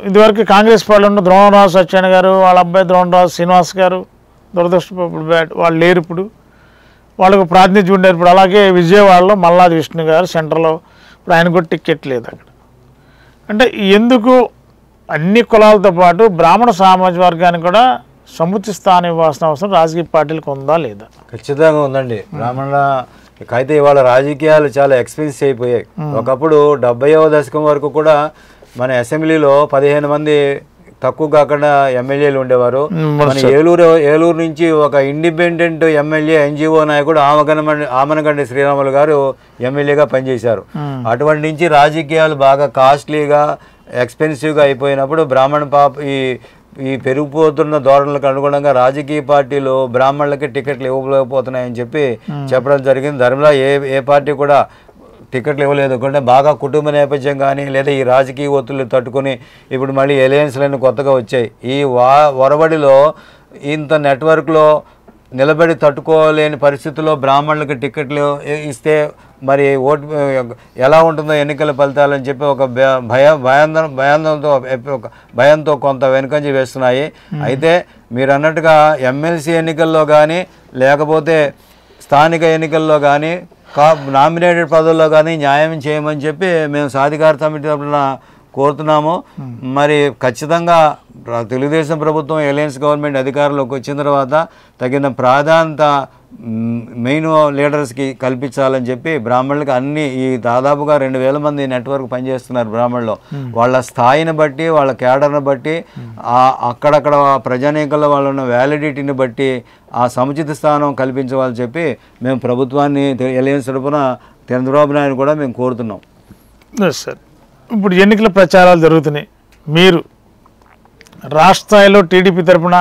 Speaker 1: ఇదివరకు కాంగ్రెస్ పార్టీలో ఉన్న ద్రోణరాజు సత్యనారాయణ గారు, వాళ్ళ అబ్బాయి ద్రోణరాజు శ్రీనివాస్ గారు దురదృష్టపూర్వక వాళ్ళు లేరు. ఇప్పుడు వాళ్ళకు ప్రాతినిధ్యం ఉండేది. ఇప్పుడు అలాగే విజయవాడలో మల్లాది విష్ణు గారు సెంటర్లో, ఇప్పుడు ఆయన కూడా టికెట్ లేదు అక్కడ. అంటే ఎందుకు అన్ని కులాలతో పాటు బ్రాహ్మణ సామాజిక వర్గానికి కూడా సముచిత స్థానం ఇవ్వాల్సిన అవసరం రాజకీయ పార్టీలకు ఉందా లేదా?
Speaker 3: ఖచ్చితంగా ఉందండి. బ్రాహ్మణుల అయితే ఇవాళ రాజకీయాలు చాలా ఎక్స్పెన్సివ్ అయిపోయాయి. ఒకప్పుడు 70వ దశకం వరకు కూడా మన అసెంబ్లీలో 15 మంది తక్కువ కాకుండా ఎమ్మెల్యేలు ఉండేవారు. మన ఏలూరు నుంచి ఒక ఇండిపెండెంట్ ఎమ్మెల్యే ఎన్జిఓ నాయకుడు ఆమనగండి శ్రీరాములు గారు ఎమ్మెల్యేగా పనిచేశారు. అటువంటి నుంచి రాజకీయాలు బాగా కాస్ట్లీగా ఎక్స్పెన్సివ్గా అయిపోయినప్పుడు బ్రాహ్మణ ఈ పెరిగిపోతున్న ధోరణులకు అనుగుణంగా రాజకీయ పార్టీలు బ్రాహ్మణులకి టికెట్లు ఇవ్వలేకపోతున్నాయని చెప్పి చెప్పడం జరిగింది. ధర్మలా ఏ పార్టీ కూడా టికెట్లు ఇవ్వలేదు. ఎందుకంటే బాగా కుటుంబ నేపథ్యం కానీ లేదా ఈ రాజకీయ ఒత్తిళ్లు తట్టుకుని ఇప్పుడు మళ్ళీ అలయన్స్లన్నీ కొత్తగా వచ్చాయి. ఈ ఒరబడిలో ఇంత నెట్వర్క్లో
Speaker 2: నిలబడి తట్టుకోలేని పరిస్థితుల్లో బ్రాహ్మణులకు టికెట్లు ఇస్తే మరి ఓటు ఎలా ఉంటుందో ఎన్నికల ఫలితాలని చెప్పి ఒక భయంతో కొంత వెనుకంజ వేస్తున్నాయి. అయితే మీరు అన్నట్టుగా ఎమ్మెల్సీ ఎన్నికల్లో కానీ లేకపోతే స్థానిక ఎన్నికల్లో కానీ నామినేటెడ్ పదవుల్లో కానీ న్యాయం చేయమని చెప్పి మేము సాధికార సమితి తరఫున కోరుతున్నాము. మరి ఖచ్చితంగా తెలుగుదేశం ప్రభుత్వం అలయన్స్ గవర్నమెంట్ అధికారంలోకి వచ్చిన తర్వాత తగిన ప్రాధాన్యత మెయిన్ లీడర్స్కి కల్పించాలని చెప్పి బ్రాహ్మణులకి అన్ని ఈ దాదాపుగా 2000 మంది నెట్వర్క్ పనిచేస్తున్నారు బ్రాహ్మణులు. వాళ్ళ స్థాయిని బట్టి వాళ్ళ కేడర్ని బట్టి అక్కడక్కడ ప్రజానీకంలో వాళ్ళు ఉన్న వ్యాలిడిటీని బట్టి ఆ సముచిత స్థానం కల్పించవాలని చెప్పి మేము ప్రభుత్వాన్ని అలయన్స్ తరపున చంద్రబాబు నాయుడు కూడా మేము కోరుతున్నాం.
Speaker 1: సార్, ఇప్పుడు ఎన్నికల ప్రచారాలు జరుగుతున్నాయి. మీరు రాష్ట్ర స్థాయిలో టీడీపీ తరఫున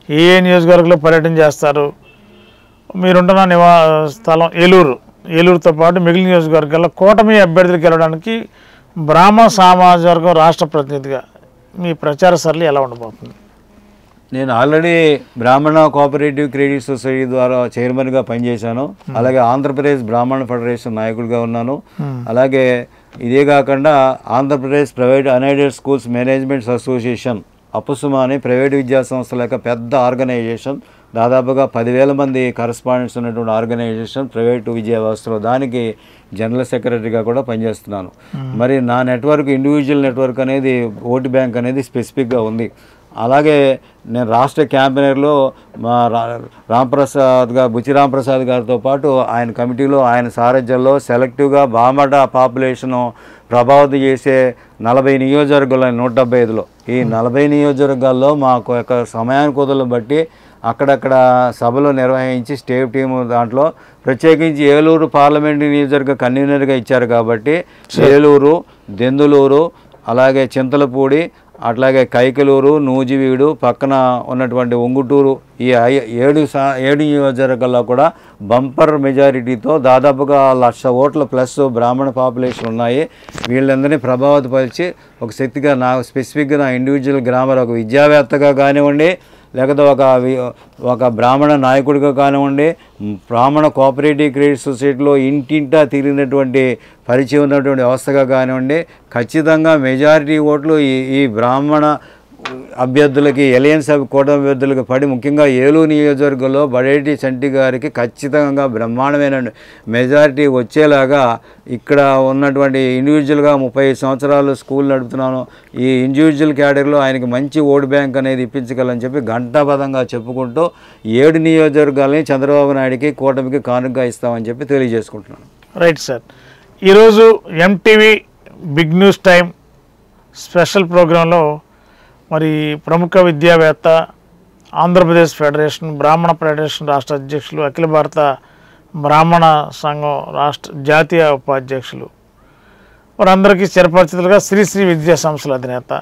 Speaker 1: ఏ నియోజకవర్గంలో పర్యటన చేస్తారు? మీరుంటున్న స్థలం ఏలూరుతో పాటు మిగిలిన నియోజకవర్గాల్లో కూటమి అభ్యర్థులకు వెళ్ళడానికి బ్రాహ్మణ సమాజ వర్గం రాష్ట్ర ప్రతినిధిగా మీ ప్రచార సరళి ఎలా ఉండబోతుంది?
Speaker 2: నేను ఆల్రెడీ బ్రాహ్మణ కోఆపరేటివ్ క్రెడిట్ సొసైటీ ద్వారా చైర్మన్గా పనిచేశాను. అలాగే ఆంధ్రప్రదేశ్ బ్రాహ్మణ ఫెడరేషన్ నాయకుడిగా ఉన్నాను. అలాగే ఇదే కాకుండా Andhra Pradesh private unaided schools managements association Apusma అని ప్రైవేట్ విద్యా సంస్థల యొక్క పెద్ద ఆర్గనైజేషన్, దాదాపుగా 10,000 మంది కరస్పాండెంట్స్ ఉన్నటువంటి ఆర్గనైజేషన్ ప్రైవేటు విద్యా వ్యవస్థలో, దానికి జనరల్ సెక్రటరీగా కూడా పనిచేస్తున్నాను. మరి నా నెట్వర్క్ ఇండివిజువల్ నెట్వర్క్ అనేది ఓటు బ్యాంక్ అనేది స్పెసిఫిక్గా ఉంది. అలాగే నేను రాష్ట్ర క్యాంపెయినర్లో మా బుచ్చి రాంప్రసాద్ గారితో పాటు ఆయన కమిటీలో ఆయన సారథ్యంలో సెలెక్టివ్గా బామట పాపులేషను ప్రభావితం చేసే 40 నియోజకవర్గాలు 175లో ఈ 40 నియోజకవర్గాల్లో మాకు యొక్క సమయానుకూలను బట్టి అక్కడక్కడ సభలు నిర్వహించి స్టేట్ టీము దాంట్లో ప్రత్యేకించి ఏలూరు పార్లమెంటు నియోజకవర్గ కన్వీనర్గా ఇచ్చారు కాబట్టి ఏలూరు, దెందులూరు, అలాగే చింతలపూడి, అట్లాగే కైకలూరు, నూజివీడు, పక్కన ఉన్నటువంటి ఒంగుటూరు, ఈ 7 నియోజకవర్గాల్లో కూడా బంపర్ మెజారిటీతో దాదాపుగా 1,00,000 ఓట్ల ప్లస్ బ్రాహ్మణ పాపులేషన్ ఉన్నాయి. వీళ్ళందరినీ ప్రభావితపరిచి ఒక శక్తిగా స్పెసిఫిక్గా నా ఇండివిజువల్ గ్రామర్ ఒక విద్యావేత్తగా కానివ్వండి, లేకపోతే ఒక బ్రాహ్మణ నాయకుడిగా కానివ్వండి, బ్రాహ్మణ కోఆపరేటివ్ క్రెడిట్ సొసైటీలో ఇంటింటా తిరిగినటువంటి పరిచయం ఉన్నటువంటి వ్యవస్థగా కానివ్వండి, ఖచ్చితంగా మెజారిటీ ఓట్లు ఈ బ్రాహ్మణ అభ్యర్థులకి అలయన్స్ కూటమి అభ్యర్థులకు పడి, ముఖ్యంగా ఏలూరు నియోజకవర్గంలో బడేటి చంటి గారికి ఖచ్చితంగా బ్రహ్మాండమైన మెజారిటీ వచ్చేలాగా ఇక్కడ ఉన్నటువంటి ఇండివిజువల్గా 35 సంవత్సరాలు స్కూల్ నడుపుతున్నాను. ఈ ఇండివిజువల్ కేటగిరీలో ఆయనకి మంచి ఓటు బ్యాంక్ అనేది ఇప్పించగలని చెప్పి ఘంటాపథంగా చెప్పుకుంటూ 7 నియోజకవర్గాలని చంద్రబాబు నాయుడికి కూటమికి కానుకగా ఇస్తామని చెప్పి తెలియజేసుకుంటున్నాను.
Speaker 1: రైట్ సార్, ఈరోజు MTV big news time special ప్రోగ్రాంలో మరి ప్రముఖ విద్యావేత్త, ఆంధ్రప్రదేశ్ ఫెడరేషన్ బ్రాహ్మణ ఫెడరేషన్ రాష్ట్ర అధ్యక్షులు, అఖిల భారత బ్రాహ్మణ సంఘం రాష్ట్ర జాతీయ ఉపాధ్యక్షులు, వారందరికీ చిరపరిచితులుగా శ్రీశ్రీ విద్యా సంస్థల అధినేత,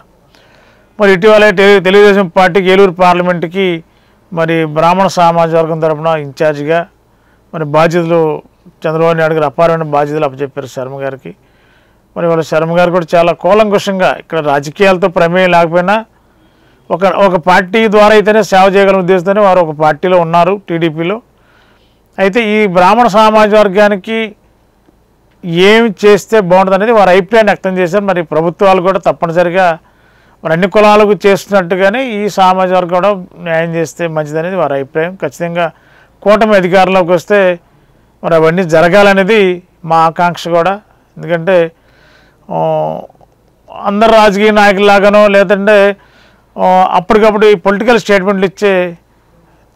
Speaker 1: మరి ఇటీవలే తెలుగుదేశం పార్టీకి ఏలూరు పార్లమెంటుకి మరి బ్రాహ్మణ సామాజిక వర్గం తరపున ఇన్ఛార్జిగా మరి బాధ్యతలు చంద్రబాబు నాయుడు గారు అపారమైన బాధ్యతలు అప్పచెప్పారు శర్మ గారికి. మరి వాళ్ళ శర్మ గారు కూడా చాలా కూలంకుషంగా ఇక్కడ రాజకీయాలతో ప్రమేయం లేకపోయినా ఒక పార్టీ ద్వారా అయితేనే సేవ చేయగల ఉద్దేశంతోనే వారు ఒక పార్టీలో ఉన్నారు, టీడీపీలో. అయితే ఈ బ్రాహ్మణ సామాజిక వర్గానికి ఏమి చేస్తే బాగుంటుంది అనేది వారి అభిప్రాయాన్ని వ్యక్తం చేశారు. మరి ప్రభుత్వాలు కూడా తప్పనిసరిగా మరి అన్ని కులాలకు చేస్తున్నట్టుగానే ఈ సామాజిక వర్గం కూడా న్యాయం చేస్తే మంచిదనేది వారి అభిప్రాయం. ఖచ్చితంగా కూటమి అధికారంలోకి వస్తే మరి అవన్నీ జరగాలనేది మా ఆకాంక్ష కూడా. ఎందుకంటే అందరు రాజకీయ నాయకులాగానో లేదంటే అప్పటికప్పుడు ఈ పొలిటికల్ స్టేట్మెంట్లు ఇచ్చే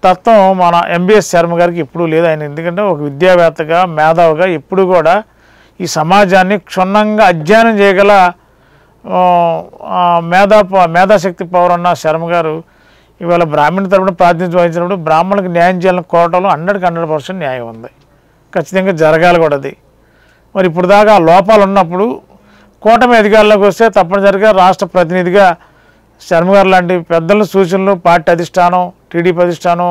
Speaker 1: తత్వం మన ఎంబీఎస్ శర్మ గారికి ఎప్పుడూ లేదు. ఆయన ఎందుకంటే ఒక విద్యావేత్తగా, మేధావిగా ఎప్పుడు కూడా ఈ సమాజాన్ని క్షుణ్ణంగా అధ్యయనం చేయగల మేధాశక్తి పవర్ ఉన్న శర్మ గారు ఇవాళ బ్రాహ్మణ తరపున ప్రాతినిధ్యం వహించినప్పుడు బ్రాహ్మణులకు న్యాయం చేయాలని కోరటంలో 100% న్యాయం ఉంది. ఖచ్చితంగా జరగాలి కూడా అది. మరి ఇప్పుడు దాకా లోపాలు ఉన్నప్పుడు కూటమి అధికారంలోకి వస్తే తప్పనిసరిగా రాష్ట్ర ప్రతినిధిగా శర్మ గారు లాంటి పెద్దల సూచనలు పార్టీ అధిష్టానం, టీడీపీ అధిష్టానం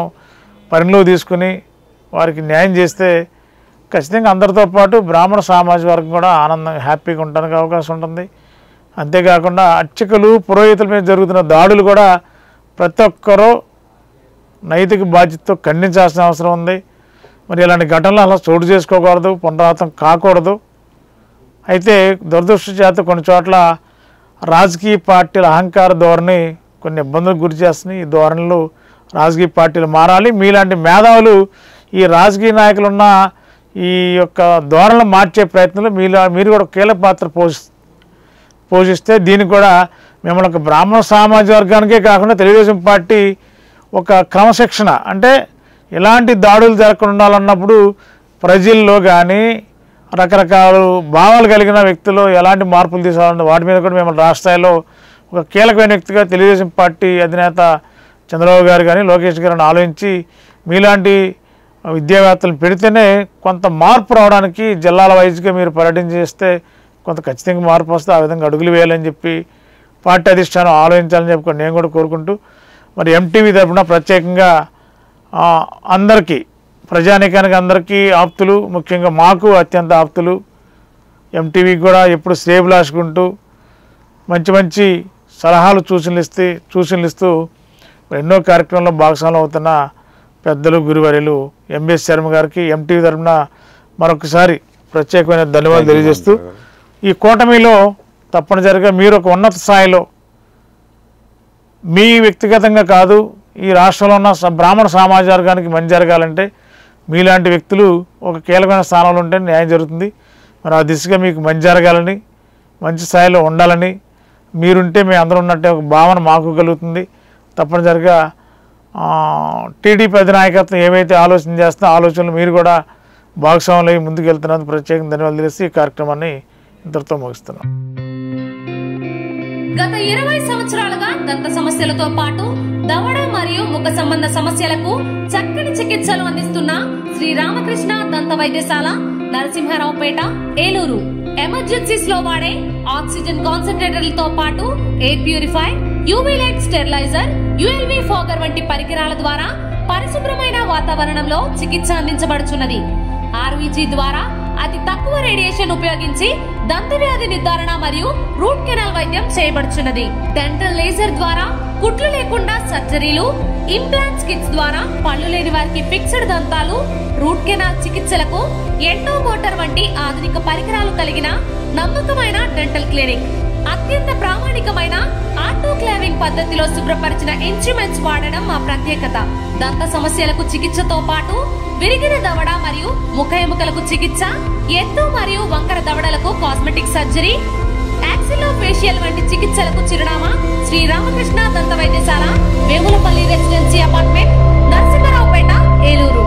Speaker 1: పరిణిలో తీసుకుని వారికి న్యాయం చేస్తే ఖచ్చితంగా అందరితో పాటు బ్రాహ్మణ సామాజిక వర్గం కూడా హ్యాపీగా ఉండడానికి అవకాశం ఉంటుంది. అంతేకాకుండా అర్చకులు, పురోహితుల మీద జరుగుతున్న దాడులు కూడా ప్రతి ఒక్కరూ నైతిక బాధ్యతతో ఖండించాల్సిన అవసరం ఉంది. మరి ఇలాంటి ఘటనలు అలా చోటు చేసుకోకూడదు, పునరావృతం కాకూడదు. అయితే దురదృష్టవశాత్తు కొన్ని చోట్ల రాజకీయ పార్టీల అహంకార ధోరణి కొన్ని ఇబ్బందులకు గురి చేస్తున్నాయి. ఈ ధోరణులు రాజకీయ పార్టీలు మారాలి. మీలాంటి మేధావులు ఈ రాజకీయ నాయకులున్న ఈ యొక్క ధోరణులు మార్చే ప్రయత్నంలో మీరు కూడా కీలక పాత్ర పోషిస్తే దీనికి కూడా మిమ్మల్ని ఒక బ్రాహ్మణ సామాజిక వర్గానికే కాకుండా తెలుగుదేశం పార్టీ ఒక క్రమశిక్షణ, అంటే ఇలాంటి దాడులు జరగకుండా ఉండాలన్నప్పుడు ప్రజల్లో కానీ రకరకాల భావాలు కలిగిన వ్యక్తులు ఎలాంటి మార్పులు తీసుకోవాలంటే వాటి మీద కూడా మిమ్మల్ని రాష్ట్ర స్థాయిలో ఒక కీలకమైన వ్యక్తిగా తెలుగుదేశం పార్టీ అధినేత చంద్రబాబు గారు కానీ లోకేష్ గారిని ఆలోచించి మీలాంటి విద్యావేత్తలు పెడితేనే కొంత మార్పు రావడానికి జిల్లాల వైజ్గా మీరు పర్యటన చేస్తే కొంత ఖచ్చితంగా మార్పు వస్తే ఆ విధంగా అడుగులు వేయాలని చెప్పి పార్టీ అధిష్టానం ఆలోచించాలని చెప్పి నేను కూడా కోరుకుంటూ, మరి ఎంటీవీ తరఫున ప్రత్యేకంగా అందరికీ ప్రజానీకానికి అందరికీ ఆప్తులు, ముఖ్యంగా మాకు అత్యంత ఆప్తులు ఎంటీవీకి కూడా ఎప్పుడు శ్రేయభిలాషుకుంటూ మంచి మంచి సలహాలు సూచనలు ఇస్తూ ఎన్నో కార్యక్రమాల్లో భాగస్వాములు అవుతున్న పెద్దలు గురువర్యులు ఎంబీఎస్ శర్మ గారికి ఎంటీవీ తరఫున మరొకసారి ప్రత్యేకమైన ధన్యవాదాలు తెలియజేస్తూ, ఈ కూటమిలో తప్పనిసరిగా మీరు ఒక ఉన్నత స్థాయిలో మీ వ్యక్తిగతంగా కాదు ఈ రాష్ట్రంలో ఉన్న బ్రాహ్మణ సమాజ వర్గానికి మంచి జరగాలంటే మీలాంటి వ్యక్తులు ఒక కీలకమైన స్థానంలో ఉంటే న్యాయం జరుగుతుంది. మరి ఆ దిశగా మీకు మంచి జరగాలని, మంచి స్థాయిలో ఉండాలని, మీరుంటే మేము అందరూ ఉన్నట్టే ఒక భావన మాకు కలుగుతుంది. తప్పనిసరిగా టీడీపీ అధినాయకత్వం ఏవైతే ఆలోచన చేస్తుందో ఆలోచనలు మీరు కూడా భాగస్వాములై ముందుకు వెళ్తున్నందుకు ప్రత్యేకంగా ధన్యవాదాలు తెలిసి ఈ కార్యక్రమాన్ని ఇంతటితో ముగిస్తున్నాం.
Speaker 4: గత 20 సంవత్సరాలుగా దంత సమస్యలతో పాటు దవడ మరియు ముఖ సంబంధ సమస్యలకు చక్కని చికిత్సలు అందిస్తున్న శ్రీ రామకృష్ణ దంత వైద్యశాల, నరసింహారావుపేట, ఏలూరు. ఎమర్జెన్సీస్ లో వాడే ఆక్సిజన్ కాన్సంట్రేటర్లతో పాటు air purify, UV light steriliser, ULV fogger వంటి పరికరాల ద్వారా పరిశుభ్రమైన వాతావరణంలో చికిత్స అందించబడుచున్నది. ఆర్వీజీ ద్వారా అతి తక్కువ రేడియేషన్ ఉపయోగించి దంత వ్యాధి నిర్ధారణ మరియు రూట్ కెనాల్ వైద్యం చేయబడుచున్నది. డెంటల్ లేజర్ ద్వారా కుట్లు లేకుండా సర్జరీలు, ఇంప్లాంట్స్ కిట్స్ ద్వారా పళ్ళు లేని వారికి ఫిక్స్డ్ దంతాలు, రూట్ కెనాల్ చికిత్సలకు ఎండో మోటార్ వంటి ఆధునిక పరికరాలు కలిగిన నమ్మకమైన డెంటల్ క్లినిక్. అత్యంత ప్రామాణికమైన ఆటోక్లావింగ్ పద్ధతిలో శుభ్రపరిచిన ఇన్స్ట్రుమెంట్స్ వాడడం మా ప్రత్యేకత. దంత సమస్యలకు చికిత్సతో పాటు విరిగిన దవడ మరియు ముఖ ఎముకలకు చికిత్స, ఎత్తు మరియు వంకర దవడలకు కాస్మెటిక్ సర్జరీ, యాక్సిలోఫేషియల్ వంటి చికిత్సలకు చిరునామా శ్రీ రామకృష్ణ దంత వైద్యశాల, వేములపల్లి రెసిడెన్సీ అపార్ట్మెంట్, నరసింహారావుపేట, ఏలూరు.